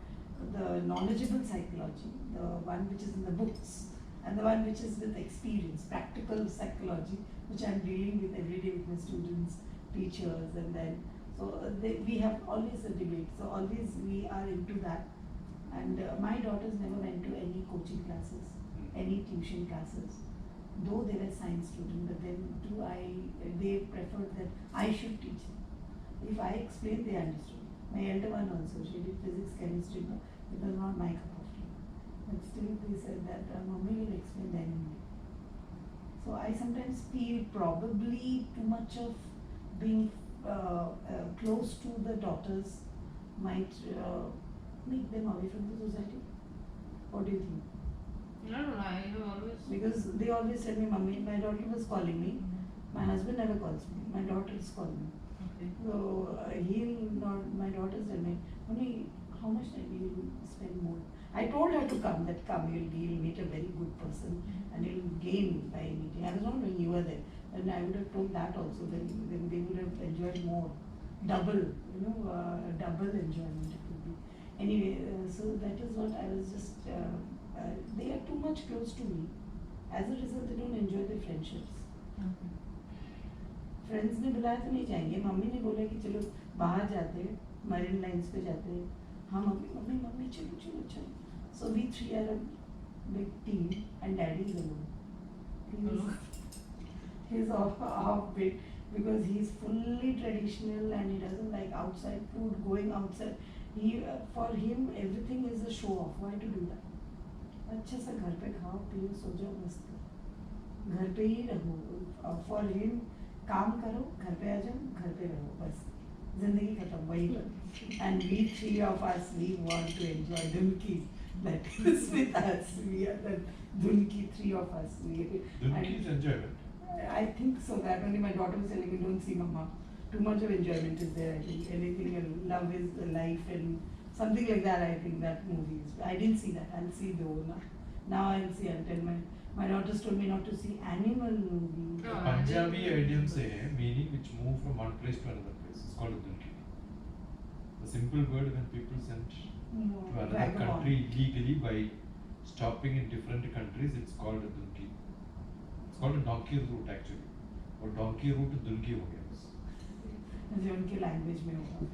the knowledgeable psychology, the one which is in the books, and the one which is with experience, practical psychology, which I'm dealing with every day with my students, teachers, and then so we have always a debate. So always we are into that. And my daughters never went to any coaching classes, any tuition classes, though they were science students. But then they preferred that I should teach them. If I explained, they understood. My elder one also, she did physics, chemistry, but it was not my cup of tea. But still they said that Mommy will explain then only. So I sometimes feel probably too much of being close to the daughters might make them away from the society. What do you think? I don't know, I have always. Because they always said me, Mommy, my daughter was calling me. My husband never calls me. My daughter is calling me. Okay. So my daughter said me, Mommy, how much time will you spend more? I told her to come, you'll meet a very good person and you'll gain by meeting. I was not knowing you were there. And I would have told that also, then they would have enjoyed more. Double enjoyment it would be. Anyway, so that is what I was just, they are too much close to me. As a result, they don't enjoy their friendships. Okay. Friends ने बुलाया तो नहीं जाएंगे. Mummy ने बोला कि चलो बाहर जाते हैं, मरीन लाइन्स पे जाते हैं. हाँ मम्मी चलो. So we three are a big team and daddy is alone. He's off bit because he's fully traditional and he doesn't like outside food, going outside. For him everything is a show off. Why to do that? अच्छे से घर पे खाओ पियो सो जाओ मस्त. घर पे ही रहो. For him काम करो, घर पे आ जाओ, घर पे रहो, बस जिंदगी खत्म वही पर. And we three of us, we want to enjoy Dunki. That is with us. We are the Dunki, three of us. Dunki is enjoyment. I think so. That only my daughter was telling me, don't see Mama. Too much of enjoyment is there. I think anything, love is life and something like that. I think that movie is. I didn't see that. I'll see though now. Now I'll see. I'll tell my daughters told me not to see animal movies. Oh, Punjabi idiom say meaning which move from one place to another place. It's called a Dunki. The simple word when people send to another country illegally by stopping in different countries, it's called a Dunki. It's called a donkey route actually. और donkey route Dunki हो गया बस. जो उनके language में होगा फिर.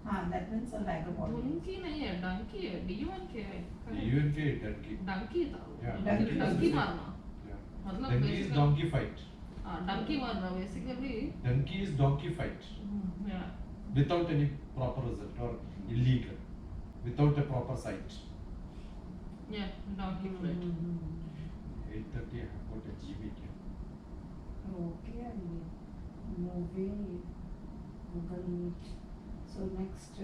हाँ, that means a vagabond. Donkey नहीं है, donkey है. D-U-N-K-I. D-U-N-K Dunki. Donkey था वो. Yeah, Donkey मारना. Yeah. मतलब Dunki is basically- donkey fight. Donkey मारना basically. Donkey is donkey fight. Yeah. Without any proper result or illegal. Without a proper site. Yeah, donkey fight. 8:30 I have got a GB here. Okay, I'm moving Google Meet. So next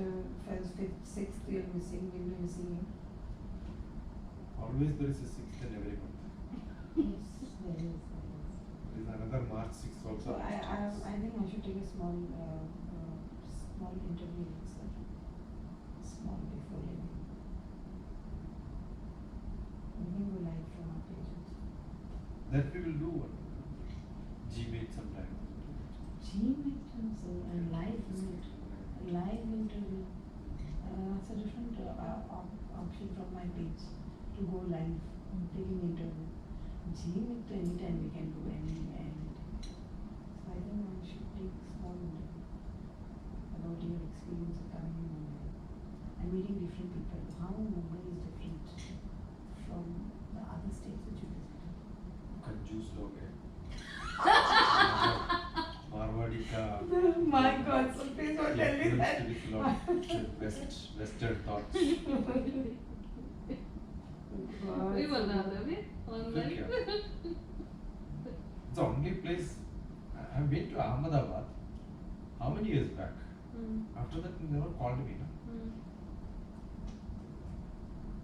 first, fifth, sixth you're missing, we'll be missing you. Always there is a 6th in every month. Yes, there is. There is another March 6th also. So I think I should take a small interview itself. Small before leaving. We can go live from our pages. That we will do one. Gmeet sometime. Gmeet and live meet. Live interview. It's a different option from my page to go live taking interview. Gmeet anytime we can do anything. So I think I should take small interview about your experience of coming in Mumbai and meeting different people. How Mumbai is different from the other states which you visited. कंजूस लोग हैं मारवाड़ी का My God, so please don't tell me that. with lot western thoughts. वही बोल रहा था अभी online क्या? It's the only place I've been to Ahmedabad. How many years back? After that, they never called me. No?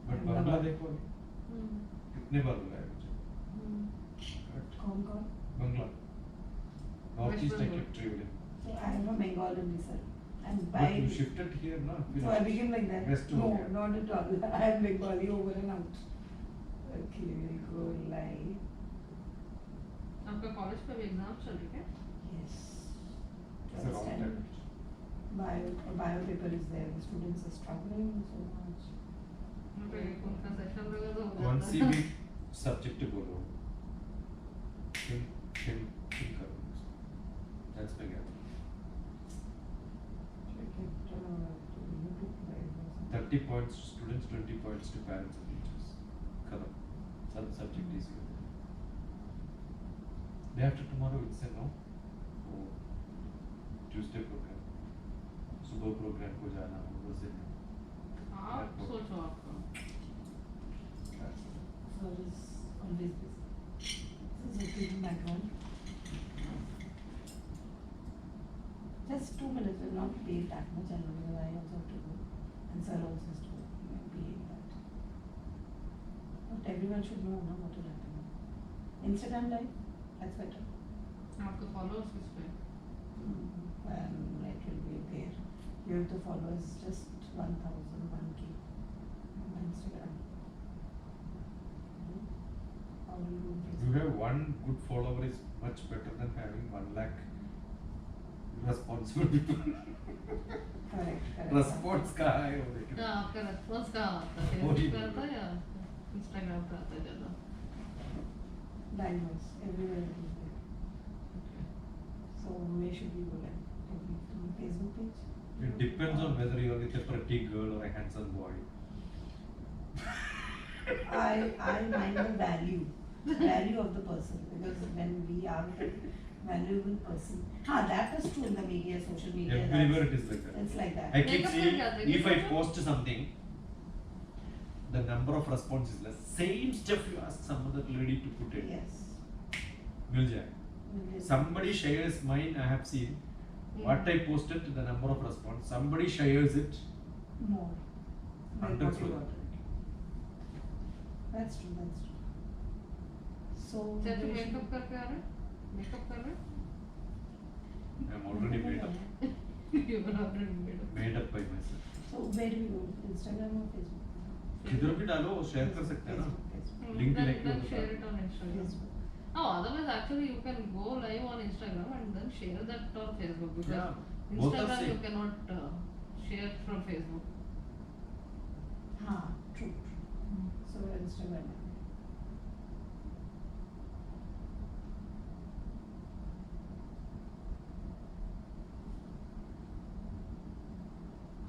But Bangla देखो कितने बार बुलाया मुझे? कौन कौन? Bangla. Northeast I kept traveling. So I am a Bengali sir. And But by you shifted here, no? so I became like that. West to No, here. not at all. I am Bengali over and out. Okay, we'll go live. आपका college का भी exam चल रही है Yes. It's a long time. Bio paper is there. The students are struggling so much. मुझे उनका session लगा तो हो कौन जाता सी है। भी सब्जेक्ट बोलो थिंक करो that's my gap Check it YouTube live or something. 30 points to students 20 points to parents and teachers खत्म सब सब्जेक्ट इजी हो गया day after tomorrow it's no Tuesday programme सुबह प्रोग्राम को जाना उस दिन आप सोचो आपका So it is always busy. This is okay in background. Just 2 minutes will not be that much and because I also have to go. And sir also has to be that. Not everyone should know now what is happening. Instagram live, that's better. आपके followers किस पे And it will be there. You have the followers just 1,000, 1K on Instagram. How will you do you Facebook? have one good follower is much better than having 1 lakh irresponsible people Correct. response का है वो लेकिन क्या आपका response कहाँ आता है वही फेसबुक पे आता है या इंस्टाग्राम पे आता है ज़्यादा Bangers, everywhere it is there. So where should we go then? On Facebook page? it depends on whether you are with a pretty girl or a handsome boy I mind the value of the person because when we are with a valuable person, that is true in the media, social media. everywhere it is like that It's like that. I keep Makeup seeing क्या था? if I post something the number of response is less same stuff you ask some other lady to put it Yes. मिल जाए Yes. somebody shares mine I have seen what I posted the number of response somebody shares it More. Than what Hundreds you will. got it. That's true. So चाचू where should makeup we- करके आ रहे हैं makeup कर रहे हैं I am already made up You were already made up. made up by myself So where do we go? Instagram or Facebook? किधर भी डालो शेयर कर सकते हैं ना Facebook. Link Then direct होता share है। it on Instagram. Facebook. Oh, otherwise actually you can go live on Instagram and then share that on Facebook because Yeah, both are Instagram you same. cannot share from Facebook. True. So Instagram.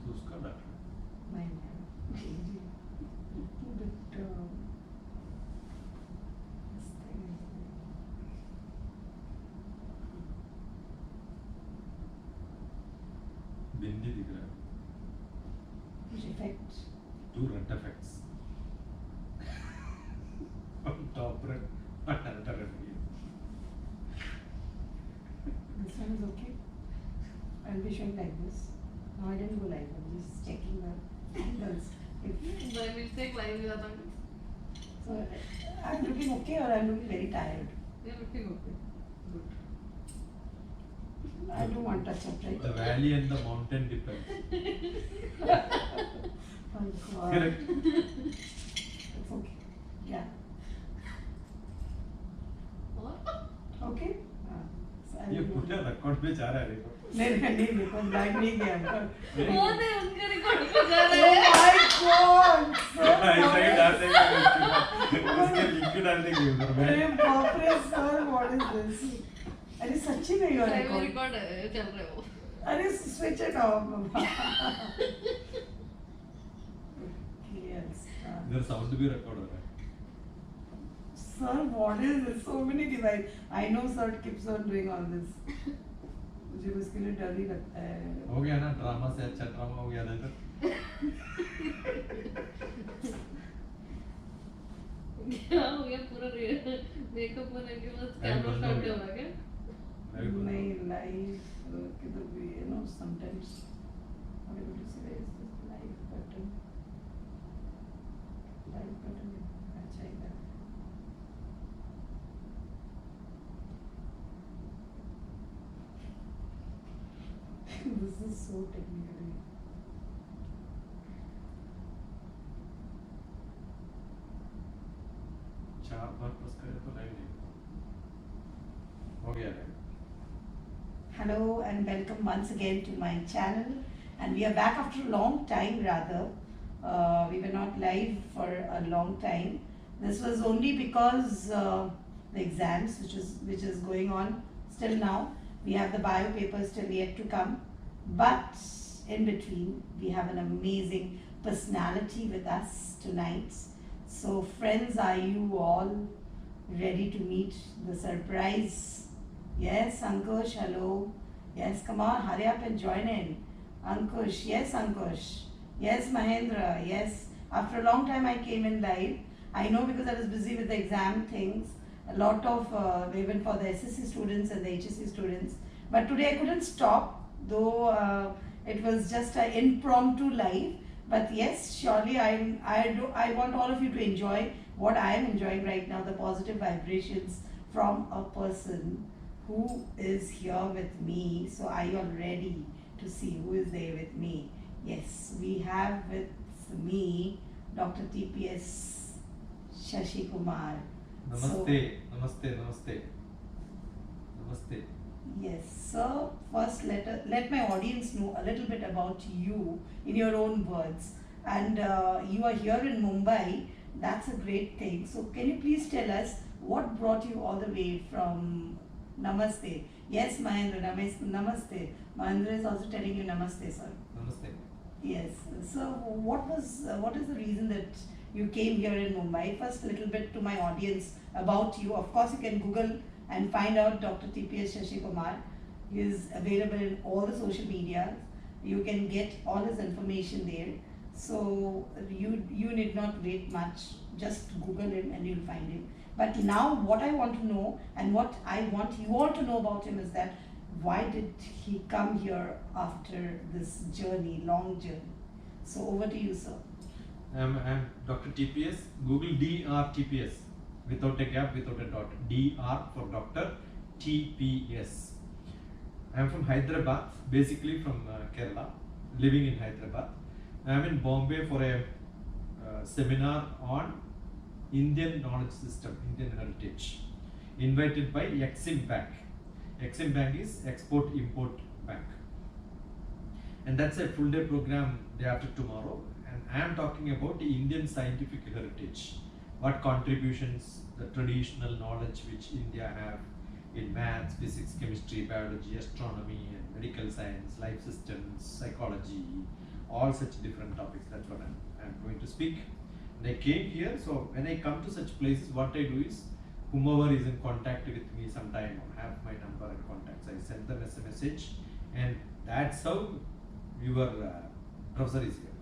तो उसका डाल Mine. But this thing बिंदी दिख रहा है is effect. 2 red effects on top red and another red here showing like this? No, I didn't go like that. I'm just checking the angles. If, By mistake, live with that. so, I'm looking okay or I'm looking very tired? You're looking okay. Good. I do want touch up, right? The valley and the mountain depends. Oh God. Correct. It's okay. Yeah. What? Okay? So I ये will- पूरा record पे जा रहा है देखो. नहीं देखो black नहीं किया वो नहीं उनके रिकॉर्ड पे जा Oh रहे हैं. my God! So ऐसा ही डाल funny. देंगे उसके लिंक डाल देंगे उधर में. अरे बाप रे sir, what is this? अरे सच्ची में you are live recording? Record चल रहे हो. अरे switch it off. Yes. इधर साउंड भी रिकॉर्ड हो रहा है. Sir, what is this? So many devices. I know sir keeps on doing all this. मुझे उसके लिए डर ही लगता है. हो गया ना ड्रामा से अच्छा ड्रामा हो गया ना इधर. क्या हो गया पूरा मेकअप होने के बाद कैमरा स्टार्ट हो रहा है क्या? नहीं live किधर भी you know sometimes I'm able to say is this live button. Live button. अच्छा इधर. This is so technically. चार बार प्रेस करे तो लाइव नहीं. हो गया live. Hello and welcome once again to my channel, and we are back after a long time rather. We were not live for a long time. This was only because the exams which is going on still now. We have the bio papers still yet to come, but in between we have an amazing personality with us tonight. So friends, are you all ready to meet the surprise? Yes, Ankush, hello. Yes, come on, hurry up and join in. Ankush, yes, Ankush. Yes, Mahendra, yes. After a long time I came in live. I know because I was busy with the exam things. A lot of, even for the SSC students and the HSC students. But today I couldn't stop, though it was just an impromptu live. But yes, surely I want all of you to enjoy what I am enjoying right now, the positive vibrations from a person who is here with me. So are you all ready to see who is there with me? Yes, we have with me Dr. TPS Shashi Kumar. Namaste, namaste, namaste. Namaste. Yes, sir. First, let my audience know a little bit about you in your own words. And you are here in Mumbai. That's a great thing. So, can you please tell us what brought you all the way from Namaste? Yes, Mahendra, Namaste. Mahendra is also telling you Namaste, sir. Namaste. Yes. So, what is the reason that you came here in Mumbai? First, a little bit to my audience about you. Of course, you can Google and find out Dr. TPS Shashi Kumar. He is available in all the social media. You can get all his information there. So you need not wait much. Just Google him and you'll find him. But now what I want to know and what I want you all to know about him is that why did he come here after this journey, long journey? So over to you, sir. I'm Dr. TPS. Google DrTPS without a gap, without a dot. DR for Doctor TPS. I'm from Hyderabad, basically from Kerala, living in Hyderabad. I'm in Bombay for a seminar on Indian knowledge system, Indian heritage, invited by Exim Bank. Exim Bank is Export Import Bank, and that's a full day program day after tomorrow. And I am talking about the Indian scientific heritage, what contributions, the traditional knowledge which India have in maths, physics, chemistry, biology, astronomy, and medical science, life systems, psychology, all such different topics. That's what I'm going to speak. And I came here, so when I come to such places, what I do is, whomever is in contact with me sometime or have my number and contacts, I send them as a message, and that's how your professor is here.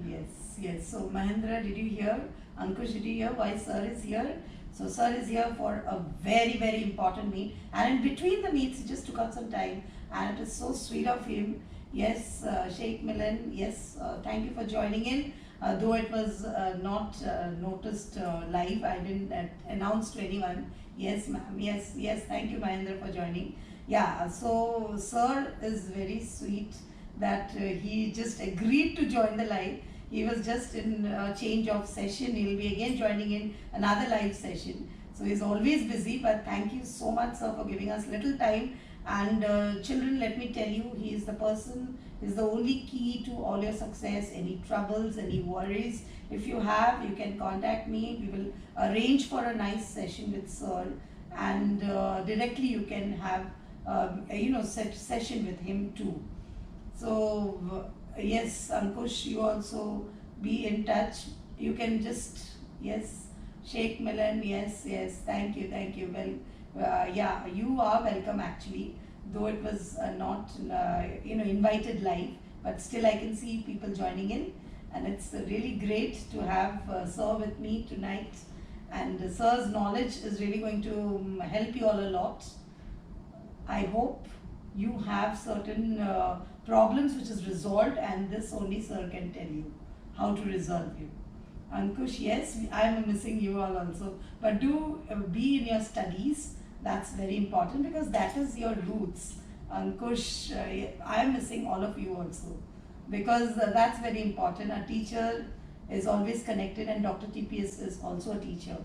Yes, yes. So Mahendra, did you hear? Ankush, did you hear why sir is here? So sir is here for a very, very important meet, and in between the meets he just took out some time, and it is so sweet of him. Yes, Sheikh Milan, yes, thank you for joining in. Though it was not noticed live, I didn't announce to anyone. Yes, ma'am, yes, yes, thank you Mahendra for joining. Yeah, so sir is very sweet that he just agreed to join the live. He was just in a change of session. He'll be again joining in another live session. So he's always busy, but thank you so much, sir, for giving us little time. And children, let me tell you, he is the person, is the only key to all your success. Any troubles, any worries, if you have, you can contact me. We will arrange for a nice session with sir, and directly you can have session with him too. So yes, Ankush, you also be in touch. You can just, yes, Sheikh Milan, yes, yes, thank you. Well, yeah, you are welcome actually, though it was not invited live, but still I can see people joining in, and it's really great to have sir with me tonight, and sir's knowledge is really going to help you all a lot. I hope you have certain problems which is resolved, and this only sir can tell you how to resolve you. Ankush, yes, I am missing you all also, but do be in your studies. That's very important because that is your roots. Ankush, I am missing all of you also because that's very important. A teacher is always connected, and DrTPS is also a teacher.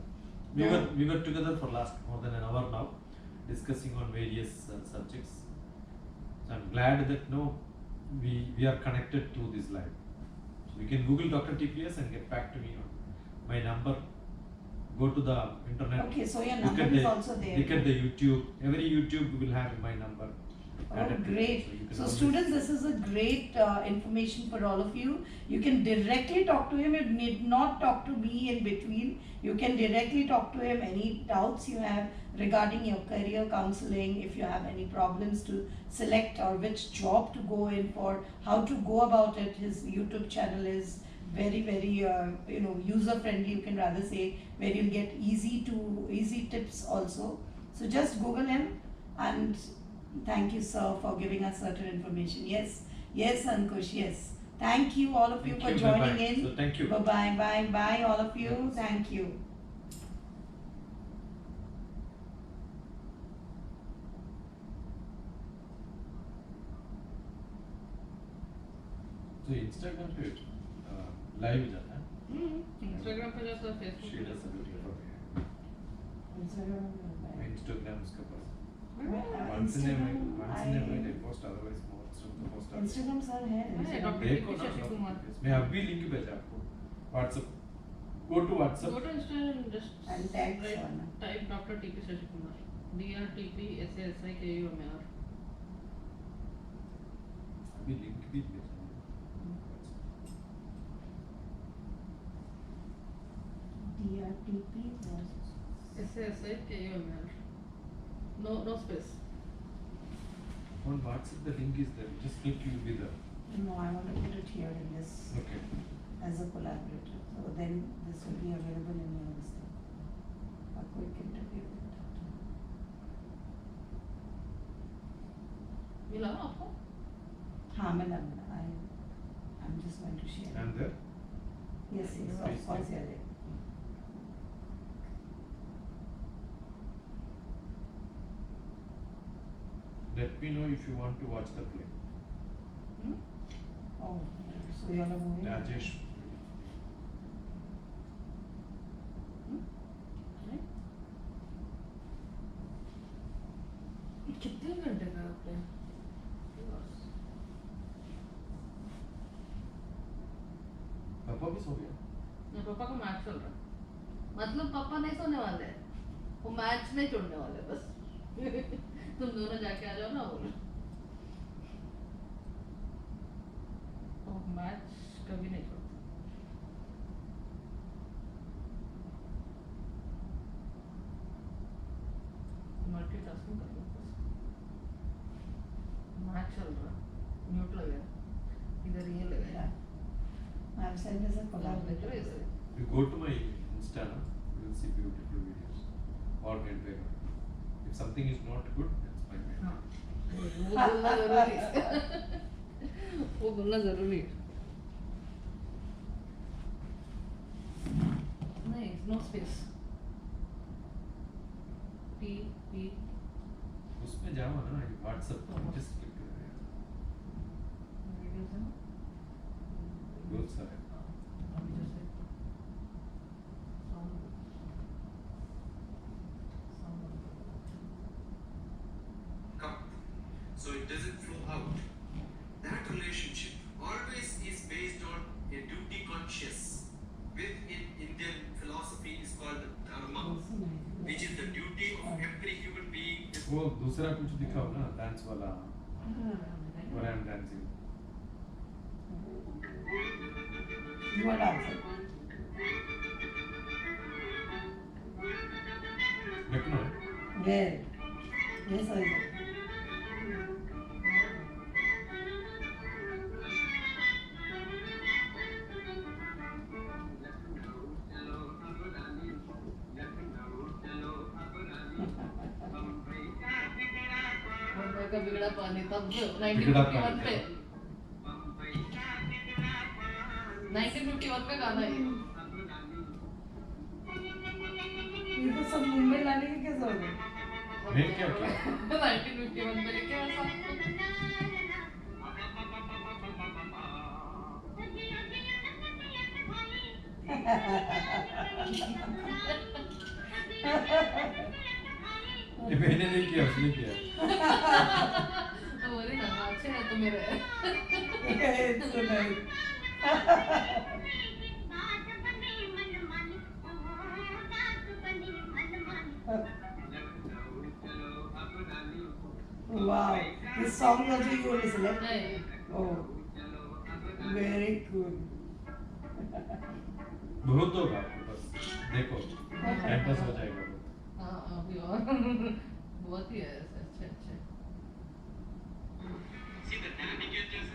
We were together for last more than an hour now, discussing on various subjects. So I'm glad that we are connected to this live. So you can Google DrTPS and get back to me on my number. Go to the internet. Okay, so your number is also there. Look at the YouTube. Every YouTube will have my number. Oh, great. So students, this is a great information for all of you. You can directly talk to him. You need not talk to me in between. You can directly talk to him. Any doubts you have regarding your career counseling, if you have any problems to select or which job to go in for, how to go about it. His YouTube channel is very, very user friendly, you can rather say, where you'll get easy tips also. So just Google him, and thank you sir for giving us certain information. Yes, Ankush, yes. Thank you all of you for joining in. So thank you. Bye all of you. Thank you. So Instagram पे live जाना है. Instagram पे जाता है, Facebook She पे does a जाता video for Instagram. Instagram उसका पास. Instagram, Once in a while I post, otherwise most of the post. Instagram sir है. है, Instagram. डॉक्टर शशि कुमार. मैं अभी लिंक भेजा आपको. WhatsApp. Go to WhatsApp. Go to Instagram, just And tag write, Shona. type DrTP Shashi Kumar. DrTPSSIKUMR. अभी link भी भेजा. DrTPS. SSIKUMR. No space. On WhatsApp the link is there. Just click, you will be there. No, I want to put it here in this Okay. as a collaborator. So then this will be available in your system. A quick interview with Dr. मिला ना आपको? हाँ मिला. I'm just going to share. And there. Yes, of course you are there. Let me know if you want to watch the play. Oh, so you are the movie. Rajesh. कितने घंटे का आपने? पापा भी सो गया. पापा का मैच चल रहा है. मतलब पापा नहीं सोने वाले हैं. वो मैच नहीं छोड़ने वाले बस. तुम दोनों जाके आ जाओ ना बोलो. वो मैच कभी नहीं छोड़ते. मल्टीटास्किंग कर लो बस. मैच चल रहा है. म्यूट लगा. इधर ये लगा. I have sent as a collaborator. You go to my Insta, no? You will see beautiful videos. All made by God. If something is not good, it's by God. हाँ वो बोलना जरूरी है वो बोलना जरूरी है नहीं नो स्पेस टी पी उसमें जाओ ना WhatsApp पर just click कर रहे हैं वीडियोस है ना बहुत सारे अभी जैसे sound cup, so it doesn't flow out. That relationship always is based on a duty conscious, which in Indian philosophy is called dharma, which is the duty of every human being. वो दूसरा कुछ दिखाओ ना dance वाला When I'm dancing. You are dancing. देखो ना Where? Yes, I know. Mumbai का बिगड़ा पानी तब बिगड़ा 1951 पे पानी। 1951 में गाना है ये तो सब मुंबई लाने की क्या जरूरत है? मैं क्या किया 1951 में लेके ऐसा ये मैंने नहीं किया उसने किया तो बोली ना अच्छे है तो मेरे It's so nice. Wow, this song also you will select. नहीं Oh, very good. बहुत होगा आपके पास देखो टाइम पास हो जाएगा हाँ अभी और बहुत ही है ऐसे अच्छे अच्छे See the navigate just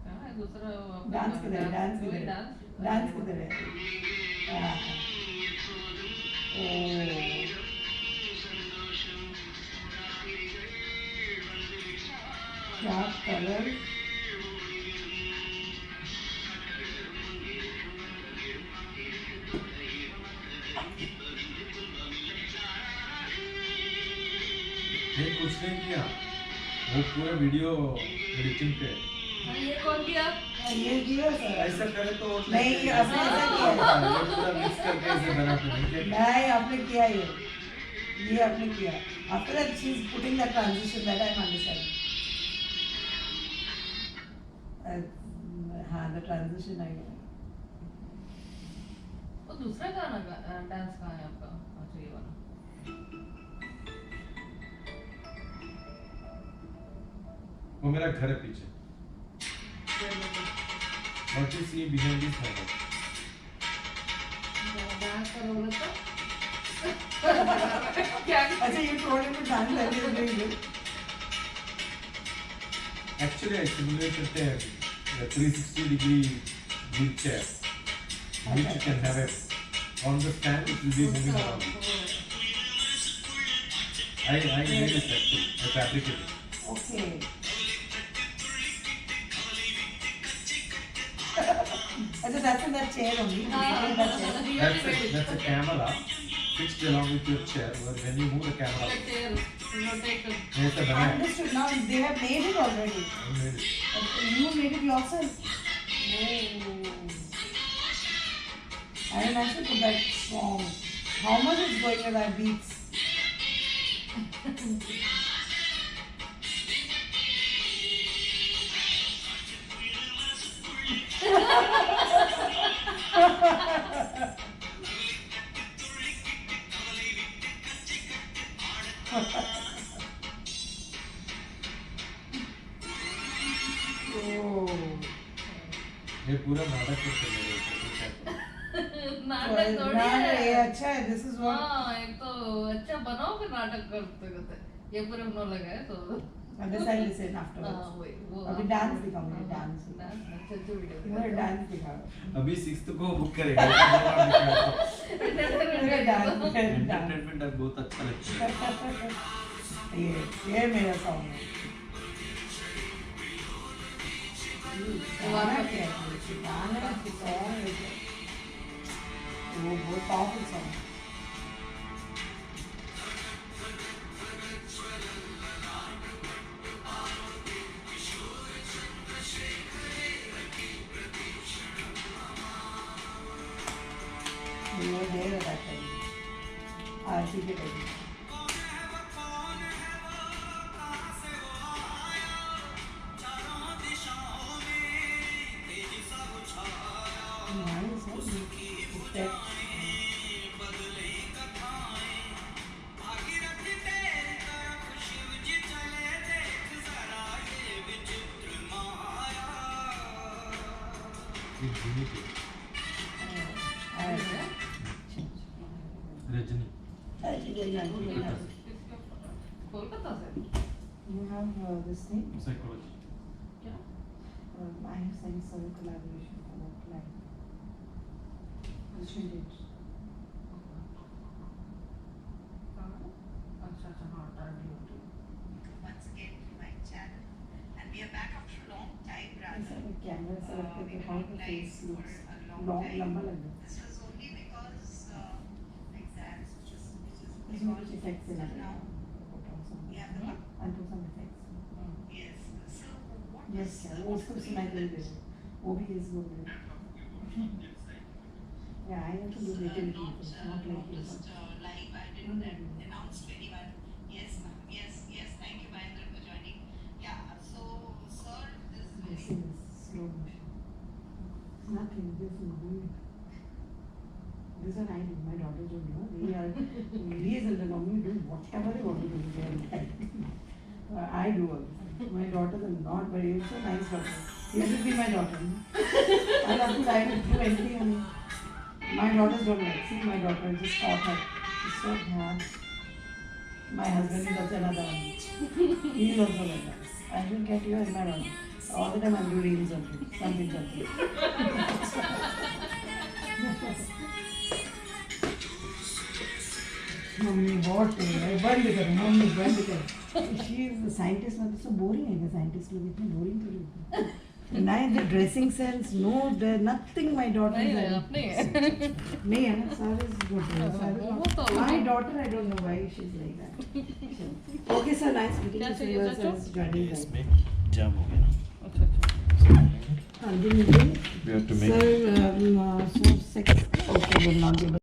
कहाँ है दूसरा वो आपका Dance किधर है? Dance वही किधर है? डांस Dance किधर है? हाँ. Oh. क्या कलर? ये कुछ नहीं किया वो पूरा वीडियो एडिटिंग पे हाँ ये कौन किया ये किया सर. ऐसा करे तो नहीं, आपने ऐसा किया. ये पूरा मिक्स करके ऐसे बनाते नहीं क्या नहीं, आपने किया ये आपने किया. After that, she is putting that transition that I am understanding. हाँ, the transition I get. वो दूसरा गाना डांस कहाँ है आपका अच्छा ये वाला वो मेरा घर है पीछे What you see behind this photo? Dance कर रहा था अच्छा, you told him to dance like this, doing this. Actually, I simulated the 360-degree wheelchair, which you can have it on the stand. It will be moving around. I made it actually. I fabricated it. Okay. अच्छा, that's in that chair only. In that chair. That's a camera fixed along with your chair. When you move the camera, ऐसा बना है. Understood. Now they have made it already. I made it. You made it yourself. Oh. I will actually put that song. How much is going with that beats? Oh. ये पूरा नाटक करते हैं नाटक थोड़ी ये है अच्छा है. This is what. हाँ एक तो अच्छा बनाओ फिर नाटक करते करते ये पूरे उन्होंने लगाए तो And this I'll listen afterwards. wait, अभी डांस दिखाऊंगी डांस मुझे डांस दिखाओ अभी 6th को बुक करेंगे मुझे डांस एंटरटेनमेंट अब बहुत अच्छा लगता है। ये मेरा सॉन्ग है गाना क्या है गाना की सॉन्ग है वो बहुत पावरफुल सॉन्ग है We were there at that time. आरती के time nice, huh? Rajni Kolkata से You have this thing? Psychology क्या I have sent some collaboration for that client. Which we did. अच्छा हाँ time Once again to my channel, and we are back after a long time, ऐसा rather. Camera से लगता है how the face looks For a long long time. लंबा लग रहा This was only because exams, which is है इसमें कुछ effects in it now we have the I'll put some effects yes. So what yes sir वो उसको सुनाई दे दे वो भी is good yeah I have to do creativity first not like you just live. I didn't announce to anyone. Yes, ma'am. Yes. Thank you, Mahendra, for joining. Yeah. So, sir, this is this very is slow motion it's nothing this is good this is what I do my daughters don't know they are ladies and the normally do whatever they want to do they are like I do all this. My daughters are not very so nice daughter you should be my daughter I love to I will do anything I mean my daughters don't like see my daughter I just caught her she's so bad my husband is also another one he is also like that I will get you as my daughter all the time I'll do reels on you something mummy बहुत बंद करो mummy बंद करो she is scientist मतलब so boring है scientist लोग इतने boring थोड़ी होते हैं Neither dressing sense, no, there nothing my daughter नहीं is अपने नहीं है ना sir is good sir is good. My daughter I don't know why she's like that okay sir nice meeting क्या you चाहिए sir चाचू? is joining us इसमें जाम हो गया ना अच्छा हाँ, good meeting. We have to make Sir so 6 okay will not be able